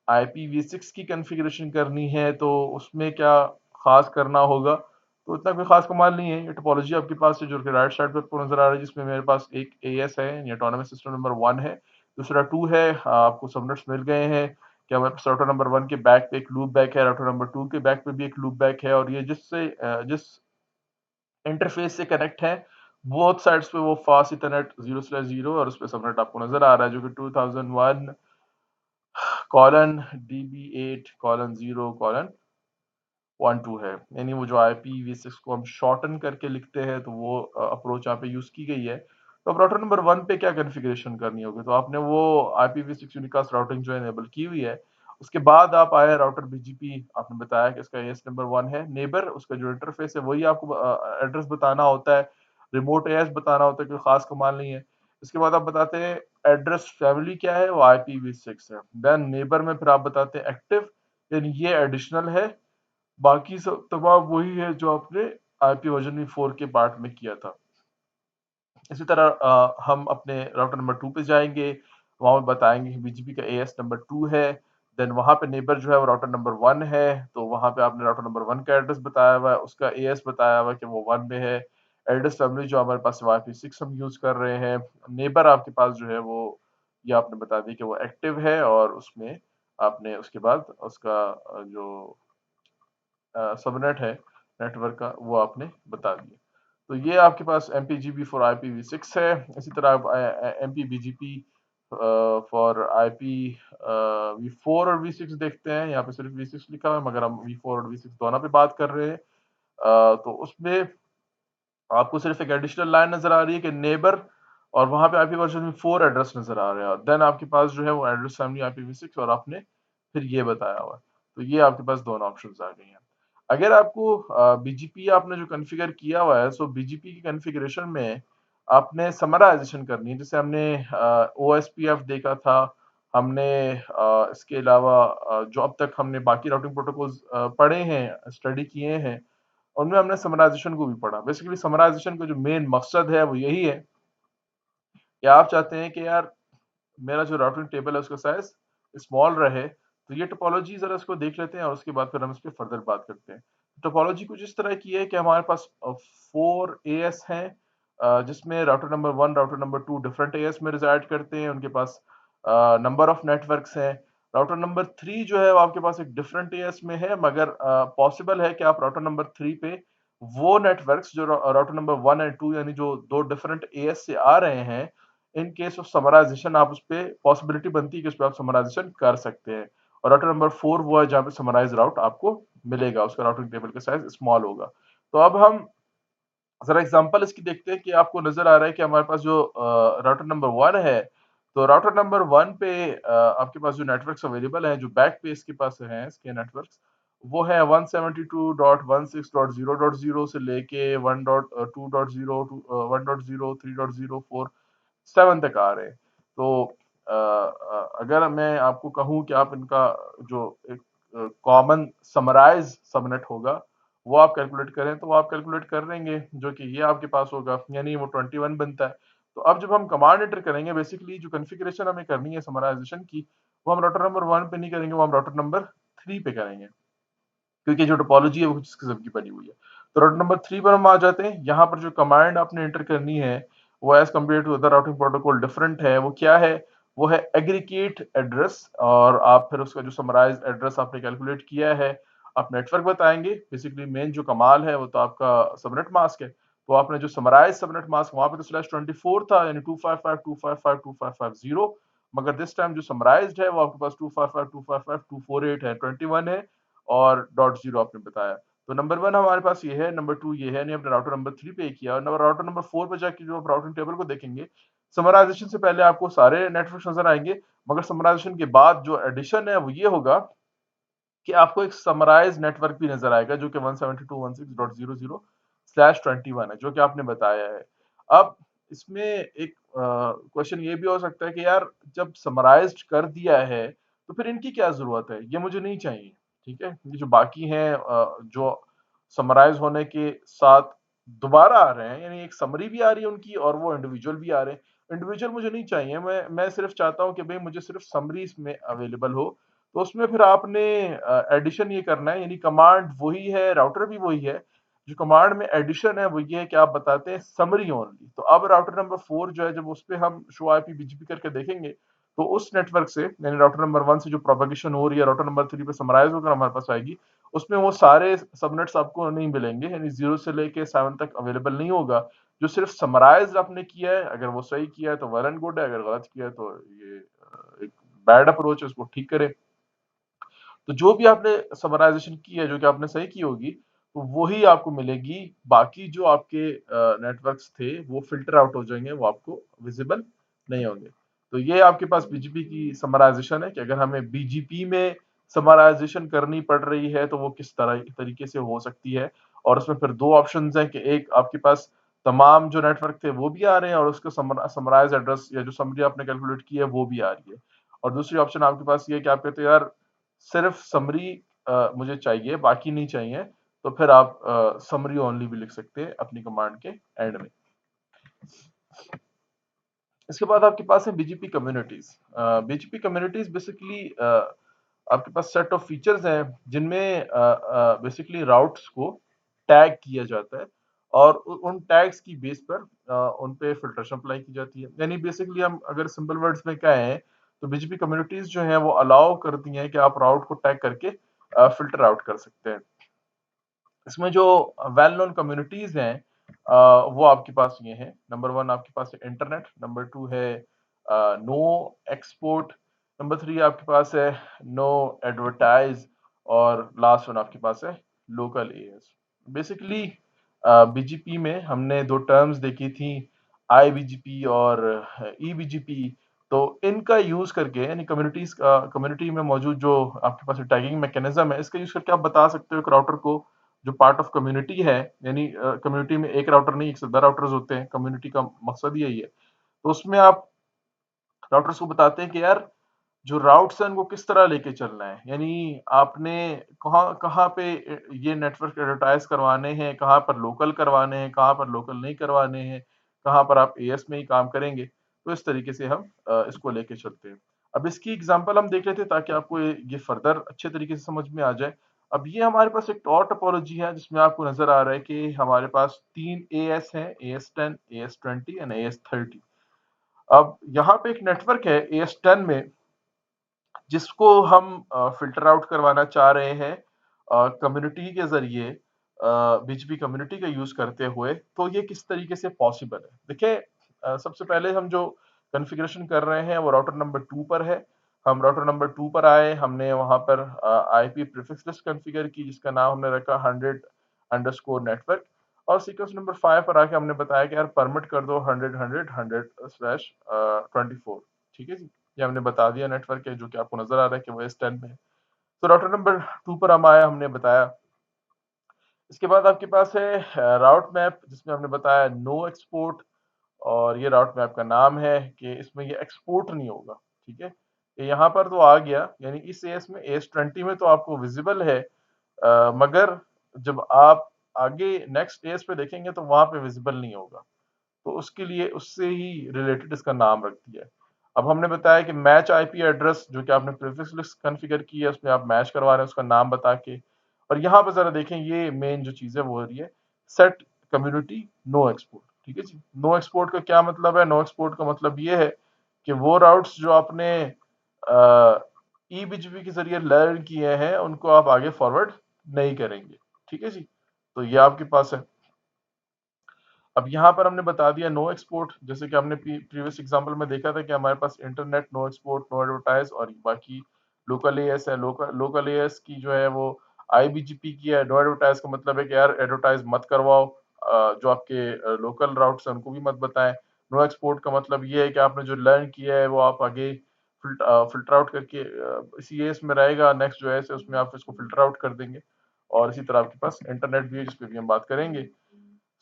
IPv6 की कॉन्फ़िगरेशन करनी है तो उसमें क्या खास करना होगा। तो इतना कोई खास कमाल नहीं है। ये टोपोलॉजी आपके पास है जो कि राइट साइड पे आपको नज़र आ रहा है, जिसमें मेरे पास एक एएस है यानी ऑटोनॉमस सिस्टम नंबर 1 है, दूसरा 2 है, आपको सबनेट्स मिल गए हैं कि हमारे पास राउटर नंबर 1 के बैक पे एक लूप बैक है, राउटर नंबर 2 के बैक पे भी एक लूप बैक है, और ये जिस इंटरफेस से कनेक्ट है, बोथ साइड्स पे वो फास्ट इथरनेट 0/0, और उस पे सबनेट आपको नज़र आ रहा है जो कि 2001 कॉलन DB8 कॉलन 0 कॉलन 1-2 है। यानी वो जो IPv6 को हम शॉर्टन करके लिखते हैं, तो वो अप्रोच यहाँ पे यूज़ की गई है। तो अब राउटर नंबर 1 पे क्या कॉन्फ़िगरेशन करनी होगी? तो आपने वो IPv6 यूनिकास्ट राउटिंग जो है इनेबल की हुई है। उसके बाद आप आए राउटर बीजीपी, आपने बताया कि इसका एएस नंबर 1 है। नेबर उसका जो इंटरफ़ेस है वही आपको एड्रेस बताना होता है। रिमोट एएस बताना होता है, कोई ख़ास कमाल नहीं है। इसके बाद आप बताते हैं एड्रेस फैमिली क्या है, वो IPv6 है। देन नेबर में फिर आप बताते हैं एक्टिव, यानी ये एडिशनल है। बाकी सब तमाम वही है जो आपने आईपी वर्जन 4 के पार्ट में किया था। इसी तरह हम अपने राउटर नंबर 2 पे जाएँगे, वहाँ पे बताएँगे कि बीजीपी का एएस नंबर 2 है, देन वहाँ पे नेबर जो है वो राउटर नंबर 1 है, तो वहाँ पे आपने राउटर नंबर 1 का एड्रेस बताया हुआ है, उसका एएस बताया हुआ है कि वो 1 में है। एड्रेस फैमिली जो हमारे पास वाईफाई 6 हम यूज़ कर रहे हैं। नेबर आपके पास जो है वो ये आपने बता दी कि वो एक्टिव है, और उसमें आपने उसके बाद उसका जो सबनेट है नेटवर्क का, वो आपने बता दिया। तो ये आपके पास MPGP फॉर IPv6 है। इसी तरह आप MPBGP फॉर IP V4 और V6 देखते हैं। यहाँ पे सिर्फ V6 लिखा हुआ है, मगर हम V4 और V6 दोनों पे बात कर रहे हैं। तो उसमें आपको सिर्फ एक एडिशनल लाइन नजर आ रही है कि नेबर, और वहां पे IP वर्जन 4 एड्रेस नजर आ रहा है, और देन आपके पास जो है वो एड्रेस फैमिली IPv6, और आपने फिर ये बताया हुआ है। तो ये आपके पास दोनों ऑप्शंस आ गए हैं। अगर आपको बीजीपी आपने जो कॉन्फ़िगर किया हुआ है, सो बीजीपी की कॉन्फ़िगरेशन में आपने समराइज़ेशन करनी है। जैसे हमने ओएसपीएफ देखा था, हमने इसके अलावा जो अब तक हमने बाकी राउटिंग प्रोटोकॉल्स पढ़े हैं, स्टडी किए हैं, उनमें हमने समराइज़ेशन को भी पढ़ा। बेसिकली समराइज़ेशन का जो मेन मकसद है वो यही है कि आप चाहते हैं कि यार मेरा जो राउटिंग टेबल है उसका साइज स्मॉल रहे। तो ये टोपोलॉजी जरा इसको देख लेते हैं और उसके बाद फिर हम इस पे फर्दर बात करते हैं। टोपोलॉजी कुछ इस तरह की है कि हमारे पास 4 एएस हैं, जिसमें router number 1, router number 2 different as में रिजाइड करते हैं। उनके पास नंबर ऑफ नेटवर्क्स हैं। राउटर नंबर 3 जो है वो आपके पास एक डिफरेंट एएस में है, मगर पॉसिबल है कि आप राउटर नंबर 3 पे वो नेटवर्क्स जो राउटर नंबर 1 एंड 2 यानी जो दो डिफरेंट एएस से आ रहे हैं, इन केस ऑफ समराइजेशन आप उस पे पॉसिबिलिटी बनती है कि उस पे आप समराइजेशन कर सकते हैं। और राउटर नंबर 4 वो है जहाँ पे समराइज राउट आपको मिलेगा, उसका राउटिंग टेबल का साइज स्मॉल होगा। तो अब हम जरा एग्जांपल इसकी देखते हैं कि आपको नजर आ रहा है कि हमारे पास जो राउटर नंबर 1 है, तो राउटर नंबर 1 पे आपके पास जो नेटवर्क्स अवेलेबल हैं, जो बैक पे इसके पास हैं इसके नेटवर्क्स, वो है 172.16.0.0 से लेके 1.2.0 1.0 3.0 7 तक आ रहे हैं। तो अगर मैं आपको कहूँ कि आप इनका जो एक कॉमन समराइज सबनेट होगा वो आप कैलकुलेट करें, तो वो आप कैलकुलेट कर लेंगे, जो कि ये आपके पास होगा, यानी वो 21 बनता है। तो अब जब हम कमांड एंटर करेंगे, बेसिकली जो कॉन्फ़िगरेशन हमें करनी है समराइजेशन की, वो हम राउटर नंबर 1 पे नहीं करेंगे, वो हम राउटर नंबर 3 पे करेंगे। क्योंकि जो टोपोलॉजी है वो कुछ इस किस्म की बनी हुई है। तो राउटर नंबर 3 पर हम आ जाते हैं। यहाँ पर जो कमांड आपने एंटर करनी है वो as compare to other routing protocol different है। वो क्या है? वो है एग्रीगेट एड्रेस, और आप फिर उसका जो समराइज्ड एड्रेस आपने कैलकुलेट किया है, आप नेटवर्क बताएंगे। बेसिकली मेन जो कमाल है वो तो आपका सबनेट मास्क है। तो आपने जो समराइज सबनेट मास्क वहां पे तो /24 था, यानी 255.255.255.250, मगर दिस टाइम जो समराइज्ड है वो आपके पास 255.255.248 है, 21 है, और डॉट जीरो आपने बताया। तो नंबर 1 हमारे पास ये है, नंबर 2 ये है, नहीं हमने राउटर नंबर 3 पे किया, और नंबर राउटर नंबर 4 पे जाके जो आप राउटिंग टेबल को देखेंगे, समराइजेशन से पहले आपको सारे नेटवर्क नजर आएंगे, मगर समराइजेशन के बाद जो एडिशन है वो ये होगा कि आपको एक समराइज नेटवर्क भी नजर आएगा, जो कि 172.168.0.0/21 है, जो कि आपने बताया है। अब इसमें एक क्वेश्चन ये भी हो सकता है कि यार जब समराइज्ड कर दिया है तो फिर इनकी क्या जरूरत है, ये मुझे नहीं चाहिए। ठीक है, ये जो बाकी हैं जो समराइज होने के साथ दोबारा आ रहे हैं, यानी एक समरी भी आ रही है उनकी और वो इंडिविजुअल भी आ रहे हैं। इंडिविजुअल मुझे नहीं चाहिए, मैं सिर्फ चाहता हूँ कि भाई मुझे सिर्फ समरी इसमें अवेलेबल हो। तो उसमें फिर आपने एडिशन ये करना है, यानी कमांड वही है, राउटर भी वही है। जो कमांड में एडिशन है वो ये है कि आप बताते हैं समरी ओनली। तो अब राउटर नंबर 4 जो है, जब उस पे हम शो आईपी बीजीपी करके देखेंगे, तो उस नेटवर्क से, यानी राउटर नंबर 1 से जो प्रोपेगेशन हो रही है राउटर नंबर 3 पे समराइज होकर हमारे पास आएगी, उसमें वो सारे सबनेट्स आपको नहीं मिलेंगे, यानी 0 से लेके 7 तक अवेलेबल नहीं होगा। जो सिर्फ समराइज आपने किया है, अगर वो सही किया है तो वेल एंड गुड है, अगर गलत किया है तो ये एक बैड अप्रोच है, उसको ठीक करें। तो जो भी आपने समराइजेशन की है, जो कि आपने सही की होगी, तो वही आपको मिलेगी। बाकी जो आपके नेटवर्क्स थे वो फिल्टर आउट हो जाएंगे, वो आपको विजिबल नहीं होंगे। तो ये आपके पास बीजीपी की समराइजेशन है कि अगर हमें बीजीपी में समराइजेशन करनी पड़ रही है तो वो किस तरह तरीके से हो सकती है। और उसमें फिर दो ऑप्शंस हैं कि एक आपके पास तमाम जो नेटवर्क थे वो भी आ रहे हैं और उसका समराइज एड्रेस या जो समरी आपने कैलकुलेट की है वो भी आ रही है। और दूसरी ऑप्शन आपके पास ये है कि आप कहते हैं यार सिर्फ समरी मुझे चाहिए, बाकी नहीं चाहिए, तो फिर आप समरी ओनली भी लिख सकते हैं अपनी कमांड के एंड में। इसके बाद आपके पास है BGP communities. BGP communities basically आपके पास सेट ऑफ फीचर्स हैं जिनमें बेसिकली राउट्स को टैग किया जाता है, और उन टैग्स की बेस पर उन पे फिल्ट्रेशन अप्लाई की जाती है। यानी बेसिकली हम अगर सिंपल वर्ड्स में कहें तो बीजीपी कम्युनिटीज जो हैं वो अलाउ करती हैं कि आप राउट को टैग करके फिल्टर आउट कर सकते हैं। इसमें जो वेल नोन कम्युनिटीज हैं वो आपके पास ये हैं। नंबर 1 आपके पास है इंटरनेट, नंबर 2 है नो एक्सपोर्ट, नंबर 3 आपके पास है नो एडवर्टाइज, और लास्ट वन आपके पास है लोकल एएस। बेसिकली बीजीपी में हमने दो टर्म्स देखी थी, आईबीजीपी और ईबीजीपी। तो इनका यूज करके यानी कम्युनिटी में मौजूद जो आपके पास टैगिंग मैकेनिज्म है, इसका यूज करके आप बता सकते हो एक राउटर को जो पार्ट ऑफ कम्युनिटी है, यानी कम्युनिटी में एक राउटर नहीं, एक से 10 राउटर्स होते हैं, कम्युनिटी का मकसद यही है। तो उसमें आप राउटर्स को बताते हैं कि यार जो राउट्स हैं उनको किस तरह लेके चलना है, यानी आपने कहाँ कहाँ पे ये नेटवर्क एडवर्टाइज करवाने हैं, कहाँ पर लोकल करवाने हैं, कहाँ पर लोकल नहीं करवाने हैं, कहाँ पर आप एएस में ही काम करेंगे। तो इस तरीके से हम इसको लेके चलते हैं। अब इसकी एग्जांपल हम देख लेते हैं ताकि आपको ये फर्दर अच्छे तरीके से समझ में आ जाए। अब ये हमारे पास एक और टोपोलॉजी है जिसमें आपको नजर आ रहा है कि हमारे पास 3 एएस हैं, एएस10, एएस20 एंड एएस30। अब यहाँ पे एक नेटवर्क है एएस10 में जिसको हम फ़िल्टर आउट करवाना चाह रहे हैं कम्युनिटी के ज़रिए, बीजीपी कम्युनिटी का यूज़ करते हुए। तो ये किस तरीके से पॉसिबल है? देखिए, सबसे पहले हम जो कॉन्फ़िगरेशन कर रहे हैं वो राउटर नंबर 2 पर है। हम राउटर नंबर 2 पर आए, हमने वहाँ पर आईपी प्रीफ़िक्स लिस्ट कॉन्फ़िगर की जिसका नाम हमने रखा 100 अंडरस्कोर नेटवर्क, और सीक्वेंस नंबर 5 पर आके हमने बताया कि यार परमिट कर दो 100 ठीक है जी। ये हमने बता दिया नेटवर्क है जो कि आपको नजर आ रहा है कि वो S10 में है। तो राउटर नंबर 2 पर हम आए, हमने बताया। इसके बाद आपके पास है राउट मैप जिसमें हमने बताया नो एक्सपोर्ट, और ये राउट मैप का नाम है कि इसमें ये एक्सपोर्ट नहीं होगा। ठीक है, ये यहाँ पर तो आ गया, यानी इस एस में एस 20 में तो आपको विजिबल है, मगर जब आप आगे नेक्स्ट एस पे देखेंगे तो वहां पे विजिबल नहीं होगा। तो उसके लिए उससे ही रिलेटेड इसका नाम रख दिया है। अब हमने बताया कि मैच आईपी एड्रेस जो कि आपने प्रीफिक्स लिस्ट कॉन्फ़िगर की है उसमें आप मैच करवा रहे हैं उसका नाम बता के। और यहाँ पर जरा देखें, ये मेन जो चीज है वो हो रही है सेट कम्युनिटी नो एक्सपोर्ट। ठीक है जी, नो एक्सपोर्ट का क्या मतलब है? नो एक्सपोर्ट का मतलब ये है कि वो राउट्स जो आपने ई बीजीपी के जरिए लर्न किए हैं उनको आप आगे फॉरवर्ड नहीं करेंगे। ठीक है जी, तो ये आपके पास है। अब यहाँ पर हमने बता दिया नो एक्सपोर्ट, जैसे कि हमने प्रीवियस एग्जांपल में देखा था कि हमारे पास internet no export no advertise, और बाकी लोकल एएस है। लोकल एएस की जो है वो आईबीजीपी की है। नो एडवर्टाइज का मतलब है कि यार एडवर्टाइज मत करवाओ, जो आपके लोकल राउट्स हैं उनको भी मत बताएं। नो एक्सपोर्ट का मतलब ये है कि आपने जो लर्न किया है वो आप आगे फिल्टर आउट करके इसी एएस में रहेगा, नेक्स्ट जो है उसमें आप इसको फिल्टर आउट कर देंगे। और इसी तरह आपके पास इंटरनेट भी है जिस पे भी हम बात करेंगे।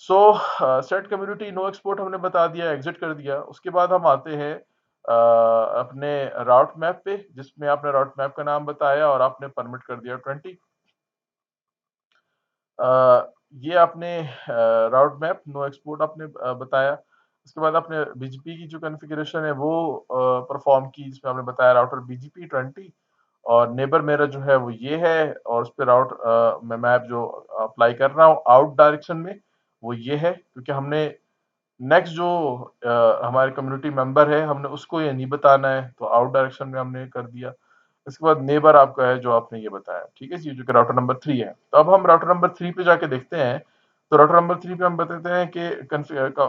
So set community no export हमने बता दिया, एग्जिट कर दिया। उसके बाद हम आते हैं अपने राउट मैप पे, जिसमें आपने राउट मैप का नाम बताया और आपने परमिट कर दिया 20। ये आपने राउट मैप नो एक्सपोर्ट आपने बताया। उसके बाद आपने बीजीपी की जो कॉन्फ़िगरेशन है वो परफॉर्म की, जिसमें आपने बताया राउटर बीजीपी 20, और नेबर मेरा जो है वो ये है, और उस पे राउट मैं मैप जो अप्लाई कर रहा हूँ आउट डायरेक्शन में वो ये है, क्योंकि हमने नेक्स्ट जो हमारे कम्युनिटी मेंबर है हमने उसको ये नहीं बताना है, तो आउट डायरेक्शन में हमने कर दिया। इसके बाद नेबर आपका है जो आपने ये बताया। ठीक है जी, जो कि राउटर नंबर 3 है। तो अब हम राउटर नंबर 3 पे जाके देखते हैं। तो राउटर नंबर 3 पे हम बताते हैं कि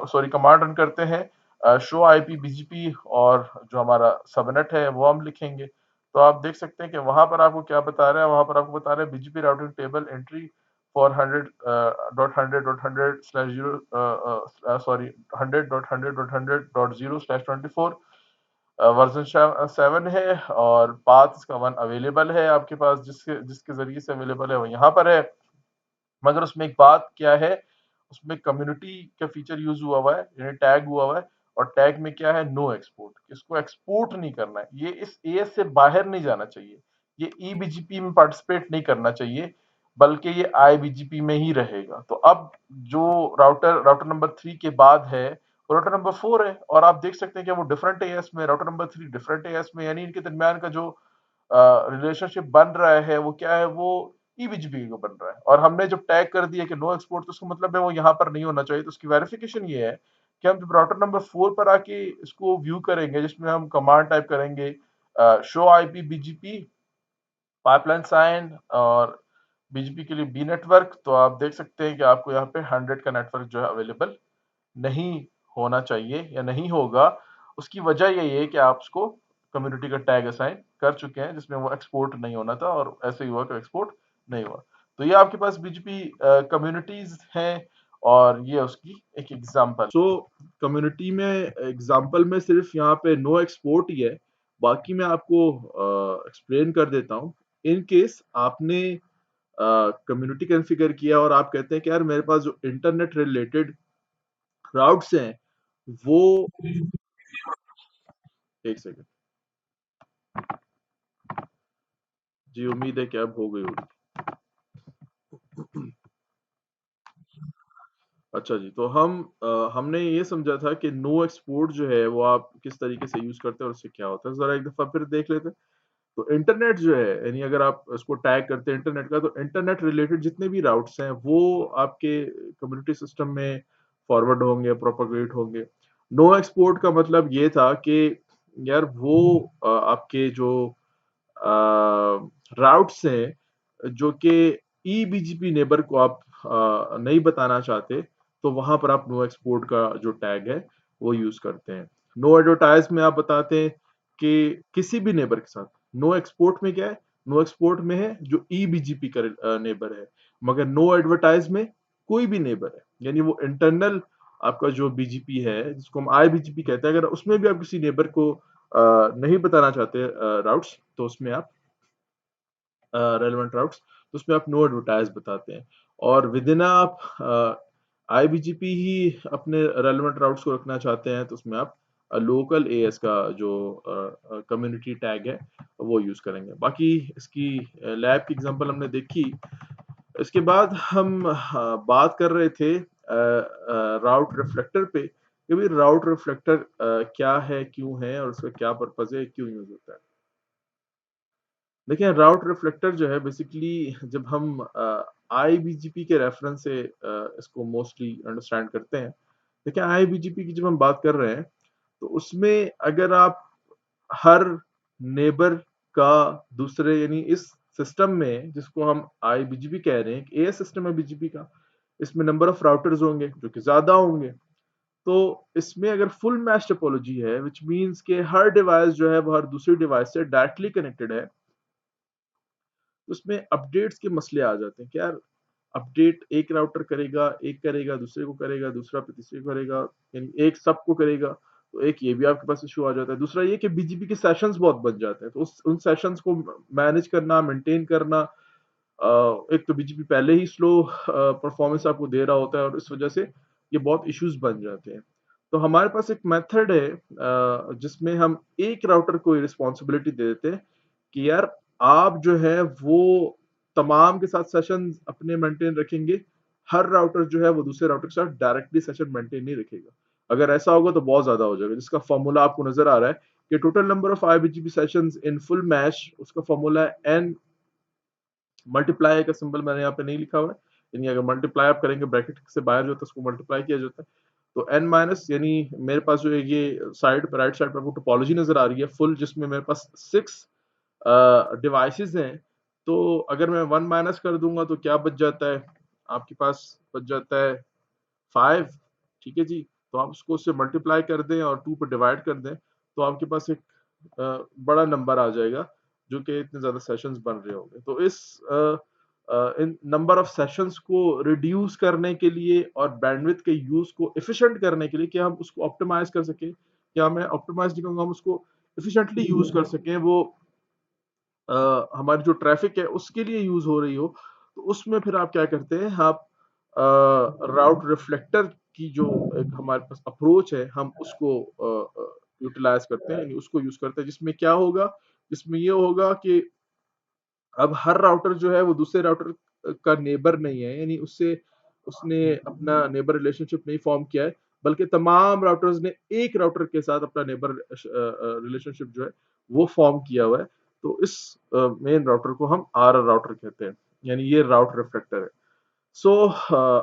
सॉरी कमांड रन करते हैं शो आईपी बीजीपी, और जो हमारा सबनेट है वो हम लिखेंगे। तो आप देख सकते हैं कि वहां पर आपको क्या बता रहा है, वहां पर आपको बता रहा है BGP routing table entry for 100.100.100 slash 0 sorry 100.100.100.0 slash 24। Version 7 है, और पाथ इसका 1 अवेलेबल है आपके पास, जिसके जिसके जरिए से अवेलेबल है वो यहाँ पर है। मगर उसमें एक बात क्या है, उसमें कम्युनिटी का फीचर यूज हुआ है, यानी टैग हुआ है, और टैग में क्या है नो एक्सपोर्ट। इसको एक्सपोर्ट नहीं करना है, ये इस एएस से बाहर नहीं जाना चाहिए, ये ईबीजीपी में पार्टिसिपेट नहीं करना चाहिए, बल्कि ये आईबीजीपी में ही रहेगा। तो अब जो राउटर राउटर नंबर 3 के बाद है वो राउटर नंबर 4 है, और आप देख सकते हैं कि वो डिफरेंट एएस में, राउटर नंबर 3 डिफरेंट एएस में, यानी इनके दरमियान का जो रिलेशनशिप बन रहा है वो क्या है, वो ईबीजीपी को बन रहा है। और हमने जब टैग कर दिया कि नो एक्सपोर्ट, तो उसका मतलब है वो यहाँ पर नहीं होना चाहिए। तो उसकी वेरिफिकेशन ये है कि हम जब राउटर नंबर 4 पर आके इसको व्यू करेंगे, जिसमें हम कमांड टाइप करेंगे show IP BGP pipeline sign और बीजीपी के लिए बी नेटवर्क, तो आप देख सकते हैं कि आपको यहाँ पे 100 का नेटवर्क जो है अवेलेबल नहीं होना चाहिए या नहीं होगा। उसकी वजह यही है कि आप उसको कम्युनिटी का टैग असाइन कर चुके हैं जिसमें वो एक्सपोर्ट नहीं होना था, और ऐसे ही हुआ कि एक्सपोर्ट नहीं हुआ। तो ये आपके पास बीजीपी कम्युनिटीज हैं, और ये उसकी एक एग्जांपल। सो कम्युनिटी में एग्जांपल में सिर्फ यहाँ पे नो एक्सपोर्ट ही है, बाकी मैं आपको एक्सप्लेन कर देता हूँ। इन केस आपने कम्युनिटी कॉन्फ़िगर किया और आप कहते हैं कि यार मेरे पास जो इंटरनेट रिलेटेड राउट्स हैं वो, एक सेकंड जी, उम्मीद है कि अब हो गई होगी। अच्छा जी, तो हमने ये समझा था कि नो एक्सपोर्ट जो है वो आप किस तरीके से यूज करते हैं और उससे क्या होता है, जरा एक दफा फिर देख लेते हैं। तो इंटरनेट जो है, यानी अगर आप उसको टैग करते हैं इंटरनेट का, तो इंटरनेट रिलेटेड जितने भी राउट्स हैं वो आपके कम्युनिटी सिस्टम में फॉरवर्ड होंगे, प्रोपेगेट होंगे। नो एक्सपोर्ट का मतलब ये था कि यार वो आपके जो राउट्स हैं जो कि ईबीजीपी नेबर को आप नहीं बताना चाहते, तो वहां पर आप नो एक्सपोर्ट का जो टैग है वो यूज करते हैं। नो एडवर्टाइज में आप बताते हैं कि किसी भी नेबर के साथ। नो एक्सपोर्ट में क्या है? नो एक्सपोर्ट में है जो ईबीजीपी का नेबर है, मगर नो एडवर्टाइज में कोई भी नेबर है, यानी वो इंटरनल आपका जो बीजीपी है जिसको हम आईबीजीपी कहते हैं, अगर उसमें भी आप किसी नेबर को नहीं बताना चाहते राउट्स, तो उसमें आप रेलेवेंट राउट्स, तो उसमें आप नो एडवर्टाइज बताते हैं। और विद इन आप आईबीजीपी ही अपने रेलेवेंट राउट्स को रखना चाहते हैं, तो उसमें आप लोकल एएस का जो कम्युनिटी टैग है वो यूज करेंगे। बाकी इसकी लैब की एग्जांपल हमने देखी। इसके बाद हम बात कर रहे थे राउट रिफ्लेक्टर पे कि भाई राउट रिफ्लेक्टर क्या है, क्यों है और उसका क्या पर्पज है, क्यों यूज होता है। देखिए, राउट रिफ्लेक्टर जो है बेसिकली, जब हम आईबीजीपी के रेफरेंस से इसको मोस्टली अंडरस्टैंड करते हैं। देखिए, आईबीजीपी की जब हम बात कर रहे हैं, तो उसमें अगर आप हर नेबर का दूसरे, यानी इस सिस्टम में जिसको हम आईबीजीपी कह रहे हैं, ए सिस्टम है बीजीपी का, इसमें नंबर ऑफ राउटर्स होंगे जो कि ज्यादा होंगे। तो इसमें अगर फुल मैच टोपोलॉजी है, विच मींस के हर डिवाइस जो है वो हर दूसरी डिवाइस से डायरेक्टली कनेक्टेड है, उसमें अपडेट्स के मसले आ जाते हैं कि यार अपडेट एक राउटर करेगा, एक करेगा, दूसरे को करेगा, दूसरा फिर तीसरे को करेगा, यानी एक सबको करेगा, तो एक ये भी आपके पास इशू आ जाता है। दूसरा ये कि बीजीपी के सेशंस बहुत बन जाते हैं, तो उस उन सेशंस को मैनेज करना, मेंटेन करना, एक तो बीजीपी पहले ही स्लो परफॉर्मेंस आपको दे रहा होता है और इस वजह से ये बहुत इश्यूज बन जाते हैं। तो हमारे पास एक मेथड है जिसमें हम एक राउटर को रिस्पॉन्सिबिलिटी दे देते हैं कि यार आप जो है वो तमाम के साथ सेशन अपने मेंटेन रखेंगे। हर राउटर जो है वो दूसरे राउटर के साथ डायरेक्टली सेशन मेंटेन नहीं रखेगा। अगर ऐसा होगा तो बहुत ज्यादा हो जाएगा, जिसका फॉर्मूला आपको नजर आ रहा है कि total number of IBGP sessions in full mesh, उसका फॉर्मूला है एन मल्टीप्लाई का सिंबल मैंने यहाँ पे नहीं लिखा हुआ है, यानी अगर मल्टीप्लाई आप करेंगे ब्रैकेट से बाहर जो होता है उसको मल्टीप्लाई किया जाता है। तो एन माइनस, यानी मेरे पास जो है ये साइड पर, राइट साइड पर आपको टोपोलॉजी नजर आ रही है फुल, जिसमें मेरे पास 6 डिवाइसेस हैं। तो अगर मैं 1 माइनस कर दूंगा तो क्या बच जाता है? आपके पास बच जाता है 5। ठीक है जी, तो आप उसको उससे मल्टीप्लाई कर दें और 2 पे डिवाइड कर दें, तो आपके पास एक बड़ा नंबर आ जाएगा जो कि इतने ज्यादा सेशंस बन रहे होंगे। तो इस इन नंबर ऑफ सेशंस को रिड्यूस करने के लिए और बैंडविड्थ के यूज को एफिशिएंट करने के लिए कि हम उसको ऑप्टिमाइज कर सकें, क्या मैं ऑप्टिमाइज नहीं कहूंगा, हम उसको एफिशिएंटली यूज कर सकें, वो हमारी जो ट्रैफिक है उसके लिए यूज हो रही हो, तो उसमें फिर आप क्या करते हैं, आप राउट रिफ्लेक्टर की जो एक हमारे पास अप्रोच है, हम उसको यूटिलाइज करते हैं, यानी उसको यूज करते हैं, जिसमें क्या होगा, जिसमें ये होगा कि अब हर राउटर जो है वो दूसरे राउटर का नेबर नहीं है, यानी उससे उसने अपना नेबर रिलेशनशिप नहीं फॉर्म किया है, बल्कि तमाम राउटर्स ने एक राउटर के साथ अपना नेबर रिलेशनशिप जो है वो फॉर्म किया हुआ है। तो इस मेन राउटर को हम आर राउटर कहते हैं, यानी ये राउट रिफ्लेक्टर है। सो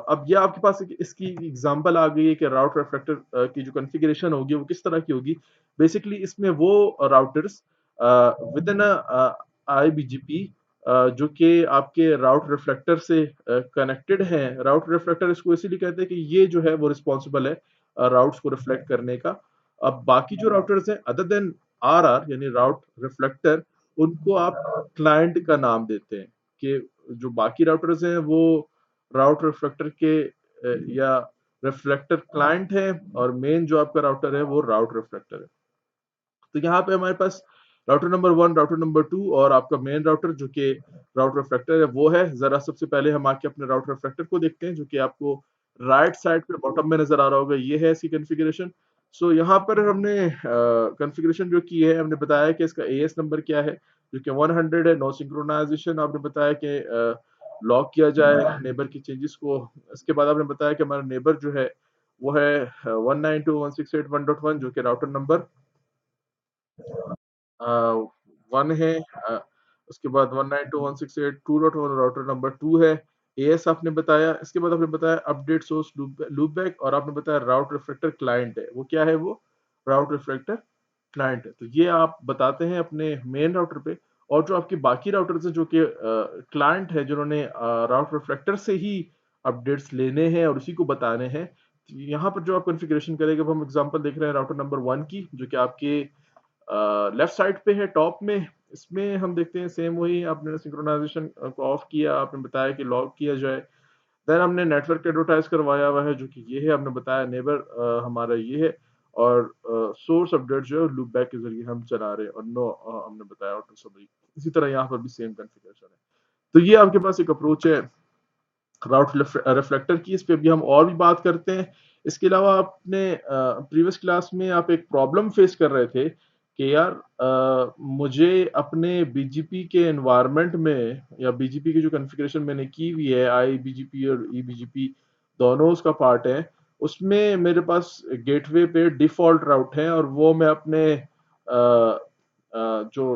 अब ये आपके पास इसकी एग्जांपल आ गई है कि राउट रिफ्लेक्टर की जो कॉन्फ़िगरेशन होगी वो किस तरह की होगी। बेसिकली इसमें वो राउटर्स विद इन आईबीजीपी जो कि आपके राउट रिफ्लेक्टर से कनेक्टेड हैं। राउट रिफ्लेक्टर इसको इसीलिए कहते हैं कि ये जो है वो रिस्पॉन्सिबल है राउट्स को रिफ्लेक्ट करने का। अब बाकी जो राउटर्स हैं अदर देन आर आर, यानी राउट रिफ्लेक्टर, उनको आप क्लाइंट का नाम देते हैं कि जो बाकी राउटर्स हैं वो राउट रिफ्लेक्टर के या रिफ्लेक्टर क्लाइंट है, और मेन जो आपका राउटर है वो राउट रिफ्लेक्टर है। तो यहाँ पे हमारे पास राउटर नंबर 1, राउटर नंबर 2 और आपका मेन राउटर जो कि राउटर रिफ्लेक्टर है वो है। जरा सबसे पहले हम आके अपने राउटर रिफ्लेक्टर को देखते हैं, जो कि आपको राइट साइड पे बॉटम में नजर आ रहा होगा। ये है इसकी कॉन्फ़िगरेशन। सो यहाँ पर हमने कॉन्फ़िगरेशन जो की है, हमने बताया कि इसका एएस नंबर क्या है, जो कि 100 है। नो सिंक्रोनाइजेशन आपने बताया कि लॉक किया जाए नेबर की चेंजेस को। इसके बाद आपने बताया कि हमारा नेबर जो है वो है 192.168.1.1, जो कि राउटर नंबर 1 है। उसके बाद 192.168.2.1 राउटर नंबर 2 है। एएस आपने बताया। इसके बाद आपने बताया अपडेट सोर्स लूपबैक, और आपने बताया राउट रिफ्लेक्टर क्लाइंट है। वो क्या है? वो राउट रिफ्लेक्टर क्लाइंट है। तो ये आप बताते हैं अपने मेन राउटर पे। और जो आपके बाकी राउटर्स हैं जो कि क्लाइंट है, जिन्होंने राउट रिफ्लेक्टर से ही अपडेट्स लेने हैं और उसी को बताने हैं, तो यहाँ पर जो आप कॉन्फ़िगरेशन करेंगे, अब हम एग्जांपल देख रहे हैं राउटर नंबर 1 की, जो कि आपके लेफ्ट साइड पे है टॉप में। इसमें हम देखते हैं सेम वही, आपने सिंक्रोनाइजेशन को ऑफ किया, आपने बताया कि लॉग किया जाए। देन हमने नेटवर्क एडवर्टाइज करवाया हुआ है, जो कि ये है। हमने बताया नेबर हमारा ये है, और सोर्स अपडेट जो है लूप बैक के जरिए हम चला रहे हैं, और नो हमने बताया ऑटो समरी। इसी तरह यहाँ पर भी सेम कॉन्फ़िगरेशन है। तो ये आपके पास एक अप्रोच है राउट रिफ्लेक्टर की। इस पे भी हम और भी बात करते हैं। इसके अलावा आपने प्रीवियस क्लास में आप एक प्रॉब्लम फेस कर रहे थे कि यार मुझे अपने बीजीपी के एनवायरनमेंट में, या बीजीपी की जो कॉन्फ़िगरेशन मैंने की हुई है, आई बीजीपी और ई बीजीपी दोनों उसका पार्ट है, उसमें मेरे पास गेटवे पे डिफ़ॉल्ट राउट है, और वो मैं अपने जो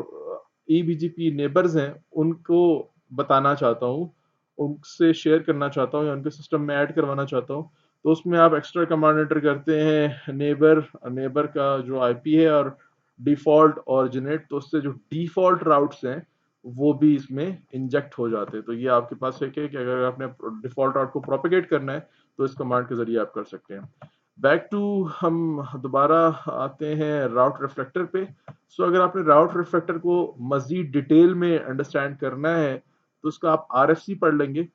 ई बीजीपी नेबर्स हैं उनको बताना चाहता हूँ, उनसे शेयर करना चाहता हूँ, या उनके सिस्टम में ऐड करवाना चाहता हूँ। तो उसमें आप एक्स्ट्रा कमांड एंटर करते हैं नेबर, नेबर का जो आईपी है, और डिफ़ॉल्ट ऑरिजिनेट, तो उससे जो डिफ़ॉल्ट राउट्स हैं वो भी इसमें इंजेक्ट हो जाते हैं। तो ये आपके पास है कि अगर आपने डिफ़ॉल्ट राउट को प्रोपेगेट करना है तो इस कमांड के ज़रिए आप कर सकते हैं। बैक टू, हम दोबारा आते हैं राउट रिफ्लेक्टर पे। सो अगर आपने राउट रिफ्लेक्टर को मज़ीद डिटेल में अंडरस्टैंड करना है तो उसका आप आरएफसी पढ़ लेंगे।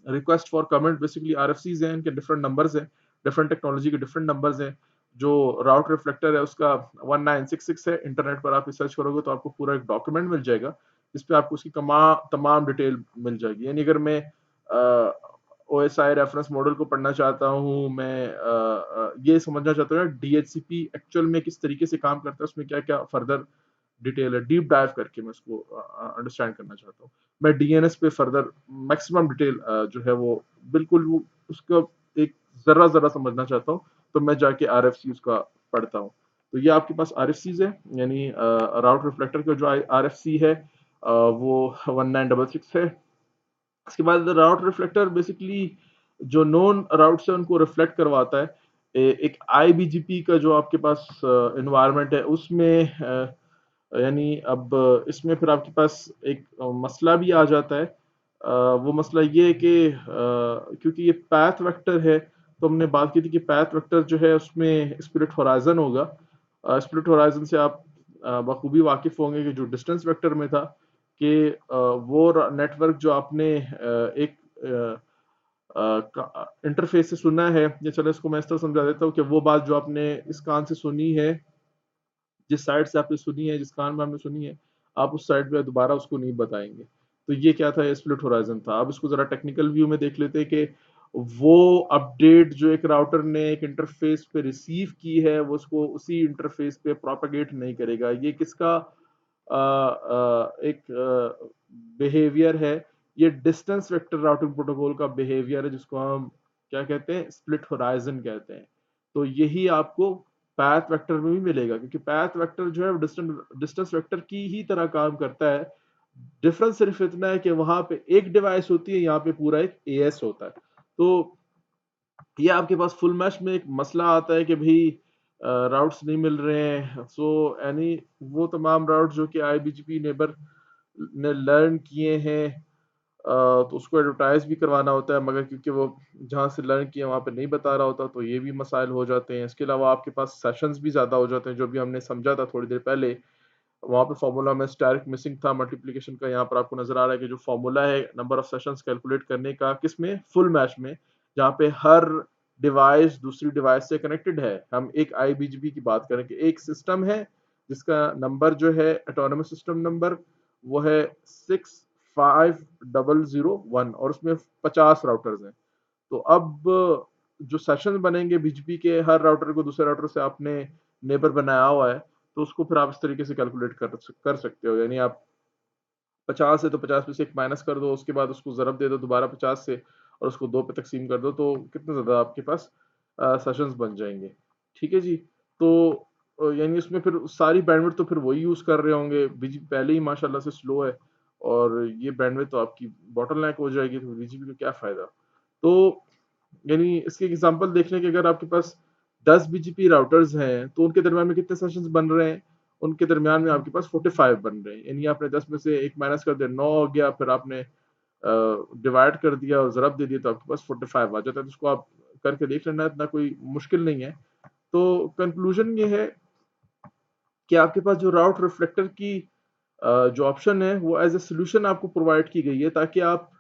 रिक्वेस्ट फॉर कमेंट बेसिकली आरएफसीज हैं, इनके डिफरेंट नंबर्स हैं, डिफरेंट टेक्नोलॉजी के डिफरेंट नंबर्स हैं। जो राउट रिफ्लेक्टर है उसका 1966 है। इंटरनेट पर आप रिसर्च करोगे तो आपको पूरा एक डॉक्यूमेंट मिल जाएगा, जिस पे आपको उसकी तमाम डिटेल मिल जाएगी। यानी अगर मैं ओएसआई रेफरेंस मॉडल को पढ़ना चाहता हूँ, मैं ये समझना चाहता हूँ डीएचसीपी एक्चुअल में किस तरीके से काम करता है, उसमें क्या क्या फर्दर डिटेल है, डीप डाइव करके मैं उसको अंडरस्टैंड करना चाहता हूँ। मैं डीएनएस पे फर्दर मैक्सिमम डिटेल जो है वो बिल्कुल वो उसका एक जरा जरा समझना चाहता हूँ, तो मैं जाके आरएफसी उसका पढ़ता हूँ। तो ये आपके पास आरएफसीज है, यानी राउट रिफ्लेक्टर का जो आरएफसी है वो 1966 है। इसके बाद राउट रिफ्लेक्टर बेसिकली जो नोन राउट्स है उनको रिफ्लेक्ट करवाता है। एक आईबीजीपी का जो आपके पास एनवायरनमेंट है उसमें यानी अब इसमें फिर आपके पास एक मसला भी आ जाता है। वो मसला ये है कि क्योंकि ये पैथ वेक्टर है, तो हमने बात की थी कि पैथ वेक्टर जो है उसमें स्प्लिट होराइजन होगा। स्प्लिट होराइजन से आप बखूबी वाकिफ होंगे कि जो डिस्टेंस वेक्टर में था कि वो नेटवर्क जो आपने एक इंटरफेस से सुना है, या चलो इसको मैं इस तरह समझा देता हूँ कि वो बात जो आपने इस कान से सुनी है, जिस साइड से आपने सुनी है, जिस कान में आपने सुनी है, आप उस साइड पे दोबारा उसको नहीं बताएंगे। तो ये क्या था? स्प्लिट होराइजन था। अब इसको जरा टेक्निकल व्यू में देख लेते हैं कि वो अपडेट जो एक राउटर ने एक इंटरफेस पे रिसीव की है, वो उसको उसी इंटरफेस पे प्रोपेगेट नहीं करेगा। ये किसका एक बिहेवियर है? ये डिस्टेंस वेक्टर राउटिंग प्रोटोकॉल का बिहेवियर है, जिसको हम क्या कहते हैं? स्प्लिट होराइजन कहते हैं। तो यही आपको पैथ वेक्टर में भी मिलेगा, क्योंकि पैथ वेक्टर जो है डिस्टेंस डिस्टेंस वेक्टर की ही तरह काम करता है। डिफरेंस सिर्फ इतना है कि वहां पे एक डिवाइस होती है, यहाँ पे पूरा एक एएस होता है। तो ये आपके पास फुल मैश में एक मसला आता है कि भाई राउट्स नहीं मिल रहे हैं। सो यानी वो तमाम राउट जो कि आईबीजीपी नेबर ने लर्न किए हैं, तो उसको एडवर्टाइज भी करवाना होता है, मगर क्योंकि वो जहाँ से लर्न किया वहाँ पे नहीं बता रहा होता, तो ये भी मसाइल हो जाते हैं। इसके अलावा आपके पास सेशंस भी ज़्यादा हो जाते हैं, जो भी हमने समझा था थोड़ी देर पहले। वहाँ पे फॉर्मूला में स्टैरिक मिसिंग था मल्टीप्लिकेशन का। यहाँ पर आपको नजर आ रहा है कि जो फॉर्मूला है नंबर ऑफ सेशंस कैलकुलेट करने का, किसमें? फुल मैच में। जहाँ पे हर डिवाइस दूसरी डिवाइस से कनेक्टेड है। हम एक आईबीजीपी की बात करें कि एक सिस्टम है जिसका नंबर जो है ऑटोनमस सिस्टम नंबर वो है 65001 और उसमें 50 राउटर्स हैं। तो अब जो सेशन बनेंगे बीजीपी के, हर राउटर को दूसरे राउटर से आपने नेबर बनाया हुआ है, तो उसको फिर आप इस तरीके से कैलकुलेट कर सकते हो। यानी आप 50 है तो 50 में से एक माइनस कर दो, उसके बाद उसको ज़रब दे दो दोबारा 50 से और उसको 2 पे तकसीम कर दो, तो कितने ज़्यादा आपके पास सेशंस बन जाएंगे। ठीक है जी। तो यानी उसमें फिर सारी बैंडविड्थ तो फिर वही यूज़ कर रहे होंगे। बीजीपी पहले ही माशाल्लाह से स्लो है और ये बैंडविड्थ तो आपकी बॉटलनेक हो जाएगी, तो बीजीपी का क्या फ़ायदा। तो यानी इसके एग्जांपल देखने के, अगर आपके पास 10 बीजीपी राउटर्स हैं तो उनके दरमियान में कितने सेशंस बन रहे हैं, उनके दरमियान में आपके पास 45 बन रहे हैं। यानी आपने 10 में से एक माइनस कर दिया, 9 हो गया, फिर आपने डिवाइड कर दिया और ज़रब दे दिया तो आपके पास 45 आ जाता है। तो उसको आप करके देख लेना, इतना कोई मुश्किल नहीं है। तो कंक्लूजन ये है कि आपके पास जो राउट रिफ्लेक्टर की जो ऑप्शन है वो एज ए सोल्यूशन आपको प्रोवाइड की गई है, ताकि आप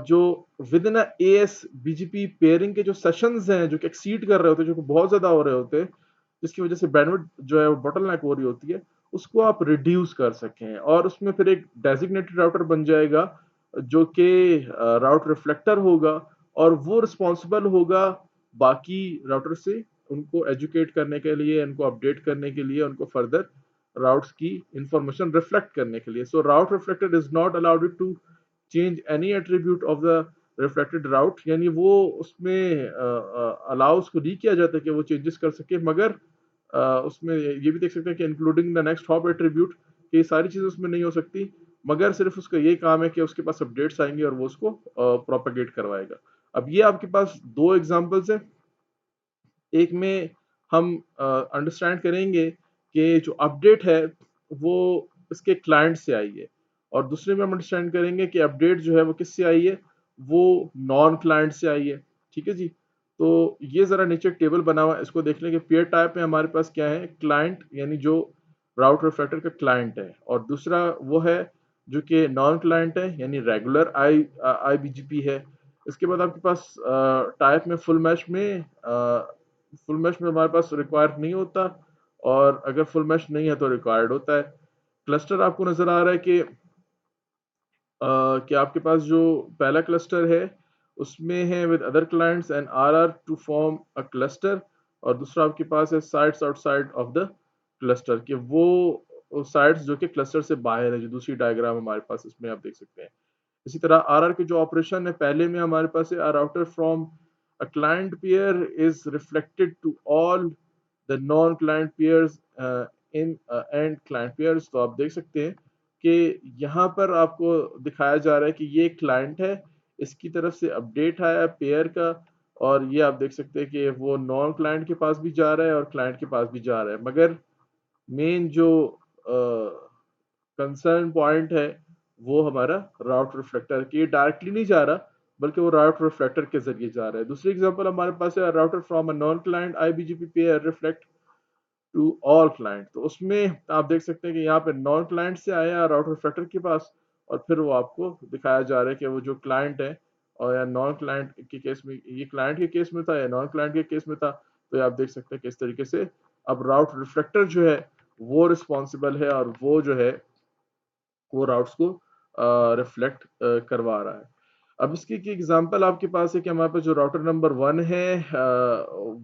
जो within AS BGP peering के जो सेशंस हैं जो कि एक्सीड कर रहे होते हैं, जो कि बहुत ज्यादा हो रहे होते हैं, जिसकी वजह से बैंडविड्थ जो है वो बोटलनेक हो रही होती है, उसको आप रिड्यूस कर सकें। और उसमें फिर एक डेजिग्नेटेड राउटर बन जाएगा जो कि राउट रिफ्लेक्टर होगा, और वो रिस्पॉन्सिबल होगा बाकी राउटर से उनको एजुकेट करने के लिए, उनको अपडेट करने के लिए, उनको फर्दर राउट्स की इंफॉर्मेशन रिफ्लेक्ट करने के लिए। So route reflector is not allowed to change any attribute of the reflected route, यानी वो उसमें अलाउस को नहीं किया जाता कि वो चेंजेस कर सके, मगर उसमें ये भी देख सकते हैं कि including the next hop attribute, कि ये सारी चीजें उसमें नहीं हो सकती, मगर सिर्फ उसका ये काम है कि उसके पास अपडेट्स आएंगे और वो उसको प्रोपेगेट करवाएगा। अब ये आपके पास दो एग्जांपल्स हैं। एक में हम अंडरस्टैंड करेंगे कि जो अपडेट है वो इसके क्लाइंट से आई है, और दूसरे में हम अंडरस्टैंड करेंगे कि अपडेट जो है वो किससे आई है, वो नॉन क्लाइंट से आई है। ठीक है जी। तो ये जरा नीचे टेबल बना हुआ है, इसको देख लें कि पेयर टाइप में हमारे पास क्या है, क्लाइंट यानी जो राउट रिफ्लेक्टर का क्लाइंट है, और दूसरा वो है जो कि नॉन क्लाइंट है यानी रेगुलर आईबीजीपी है। इसके बाद आपके पास टाइप में फुल मैश में हमारे पास रिक्वायर्ड नहीं होता, और अगर फुल मैश नहीं है तो रिक्वायर्ड होता है। क्लस्टर आपको नजर आ रहा है कि आपके पास जो पहला क्लस्टर है उसमें है with other clients and are to form a cluster, और दूसरा आपके पास है sites outside of the cluster, कि वो साइट्स जो कि क्लस्टर से बाहर है, जो दूसरी डायग्राम हमारे पास इसमें आप देख सकते हैं। इसी तरह आर के जो ऑपरेशन है, पहले में हमारे पास है router from a client peer is reflected to all the non client peers in and client peers. तो आप देख सकते हैं कि यहाँ पर आपको दिखाया जा रहा है कि ये क्लाइंट है, इसकी तरफ से अपडेट आया पेयर का, और ये आप देख सकते हैं कि वो नॉन क्लाइंट के पास भी जा रहा है और क्लाइंट के पास भी जा रहा है, मगर मेन जो कंसर्न पॉइंट है वो हमारा राउट रिफ्लेक्टर की डायरेक्टली नहीं जा रहा, बल्कि वो राउट रिफ्लेक्टर के जरिए जा रहा है। दूसरी एग्जांपल हमारे पास है router from a non client IBGP peer reflect to all client. तो उसमें आप देख सकते हैं कि यहाँ पे नॉन क्लाइंट से आया राउटर रिफ्लेक्टर के पास, और फिर वो आपको दिखाया जा रहा है कि वो जो क्लाइंट है, और या नॉन क्लाइंट के केस में, ये क्लाइंट के केस में था या नॉन क्लाइंट के केस में था, तो ये आप देख सकते हैं कि इस तरीके से अब राउट रिफ्लेक्टर जो है वो रिस्पॉन्सिबल है, और वो जो है वो राउट्स को रिफ्लेक्ट करवा रहा है। अब इसकी की एग्जांपल आपके पास है कि हमारे पास जो राउटर नंबर 1 है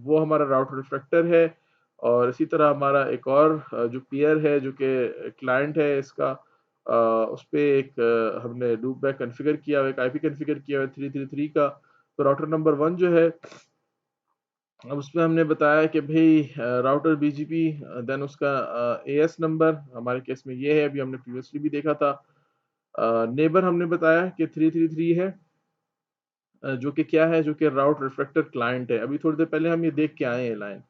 वो हमारा राउटर रिफ्लेक्टर है, और इसी तरह हमारा एक और जो पेयर है जो कि क्लाइंट है इसका, उस पे एक हमने लूप बैक कॉन्फ़िगर किया हुआ, एक आईपी कॉन्फ़िगर किया हुआ है 333 का। तो राउटर नंबर 1 जो है, अब उसमें हमने बताया कि भाई राउटर बीजीपी, देन उसका एएस नंबर हमारे केस में ये है, अभी हमने प्रीवियसली भी देखा था। नेबर हमने बताया कि 333 है, जो कि क्या है, जो कि राउट रिफ्लेक्टर क्लाइंट है। अभी थोड़ी देर पहले हम ये देख के आए हैं लाइन।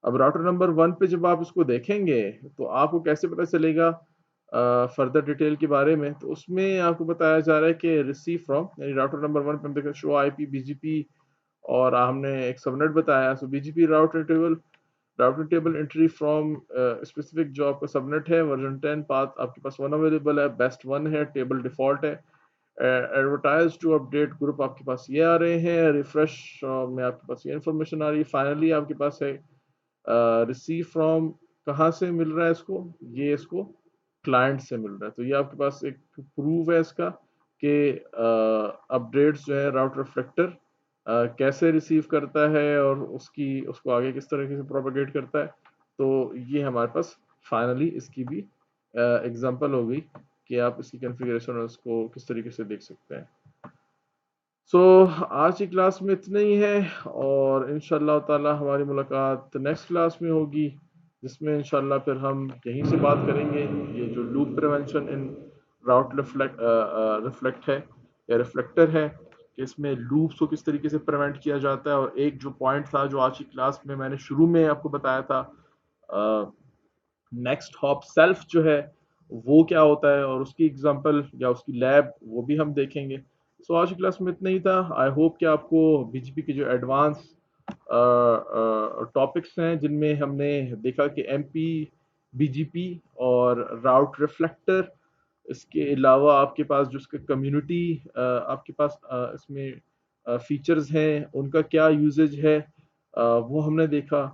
अब राउटर नंबर 1 पे जब आप इसको देखेंगे तो आपको कैसे पता चलेगा फर्दर डिटेल के बारे में, तो उसमें आपको बताया जा रहा है कि रिसीव फ्रॉम, यानी राउटर नंबर 1 पे हम देखें शो आईपी बीजीपी, और हमने एक सबनेट बताया, so BGP router table entry from specific जो आपका सबनेट है वर्जन 10 पाथ आपके पास 1 अवेलेबल है, बेस्ट 1 है, टेबल डिफॉल्ट है, एडवर्टाइज टू अपडेट ग्रुप आपके पास ये आ रहे हैं, रिफ्रेश में आपके पास ये इन्फॉर्मेशन आ रही है, फाइनली आपके पास है रिसीव फ्रॉम, कहाँ से मिल रहा है इसको, ये इसको क्लाइंट से मिल रहा है। तो ये आपके पास एक प्रूफ है इसका कि अपडेट्स जो है राउट रिफ्लेक्टर कैसे रिसीव करता है और उसको आगे किस तरीके से प्रोपेगेट करता है। तो ये हमारे पास फाइनली इसकी भी एग्जांपल हो गई कि आप इसकी कॉन्फ़िगरेशन और उसको किस तरीके से देख सकते हैं। सो आज की क्लास में इतना ही है और इंशाल्लाह ताला हमारी मुलाकात नेक्स्ट क्लास में होगी, जिसमें इंशाल्लाह फिर हम यहीं से बात करेंगे ये जो लूप प्रिवेंशन इन राउट रिफ्लेक्ट है या रिफ्लेक्टर है कि इसमें लूप्स को किस तरीके से प्रिवेंट किया जाता है। और एक जो पॉइंट था जो आज की क्लास में मैंने शुरू में आपको बताया था, नेक्स्ट हॉप सेल्फ जो है वो क्या होता है और उसकी एग्जांपल या उसकी लैब वो भी हम देखेंगे। सो आज की क्लास में इतना ही था। आई होप कि आपको बीजीपी के जो एडवांस टॉपिक्स हैं जिनमें हमने देखा कि एमपी, बीजीपी और राउट रिफ्लेक्टर, इसके अलावा आपके पास जो इसका कम्युनिटी आपके पास इसमें फीचर्स हैं उनका क्या यूजेज है वो हमने देखा।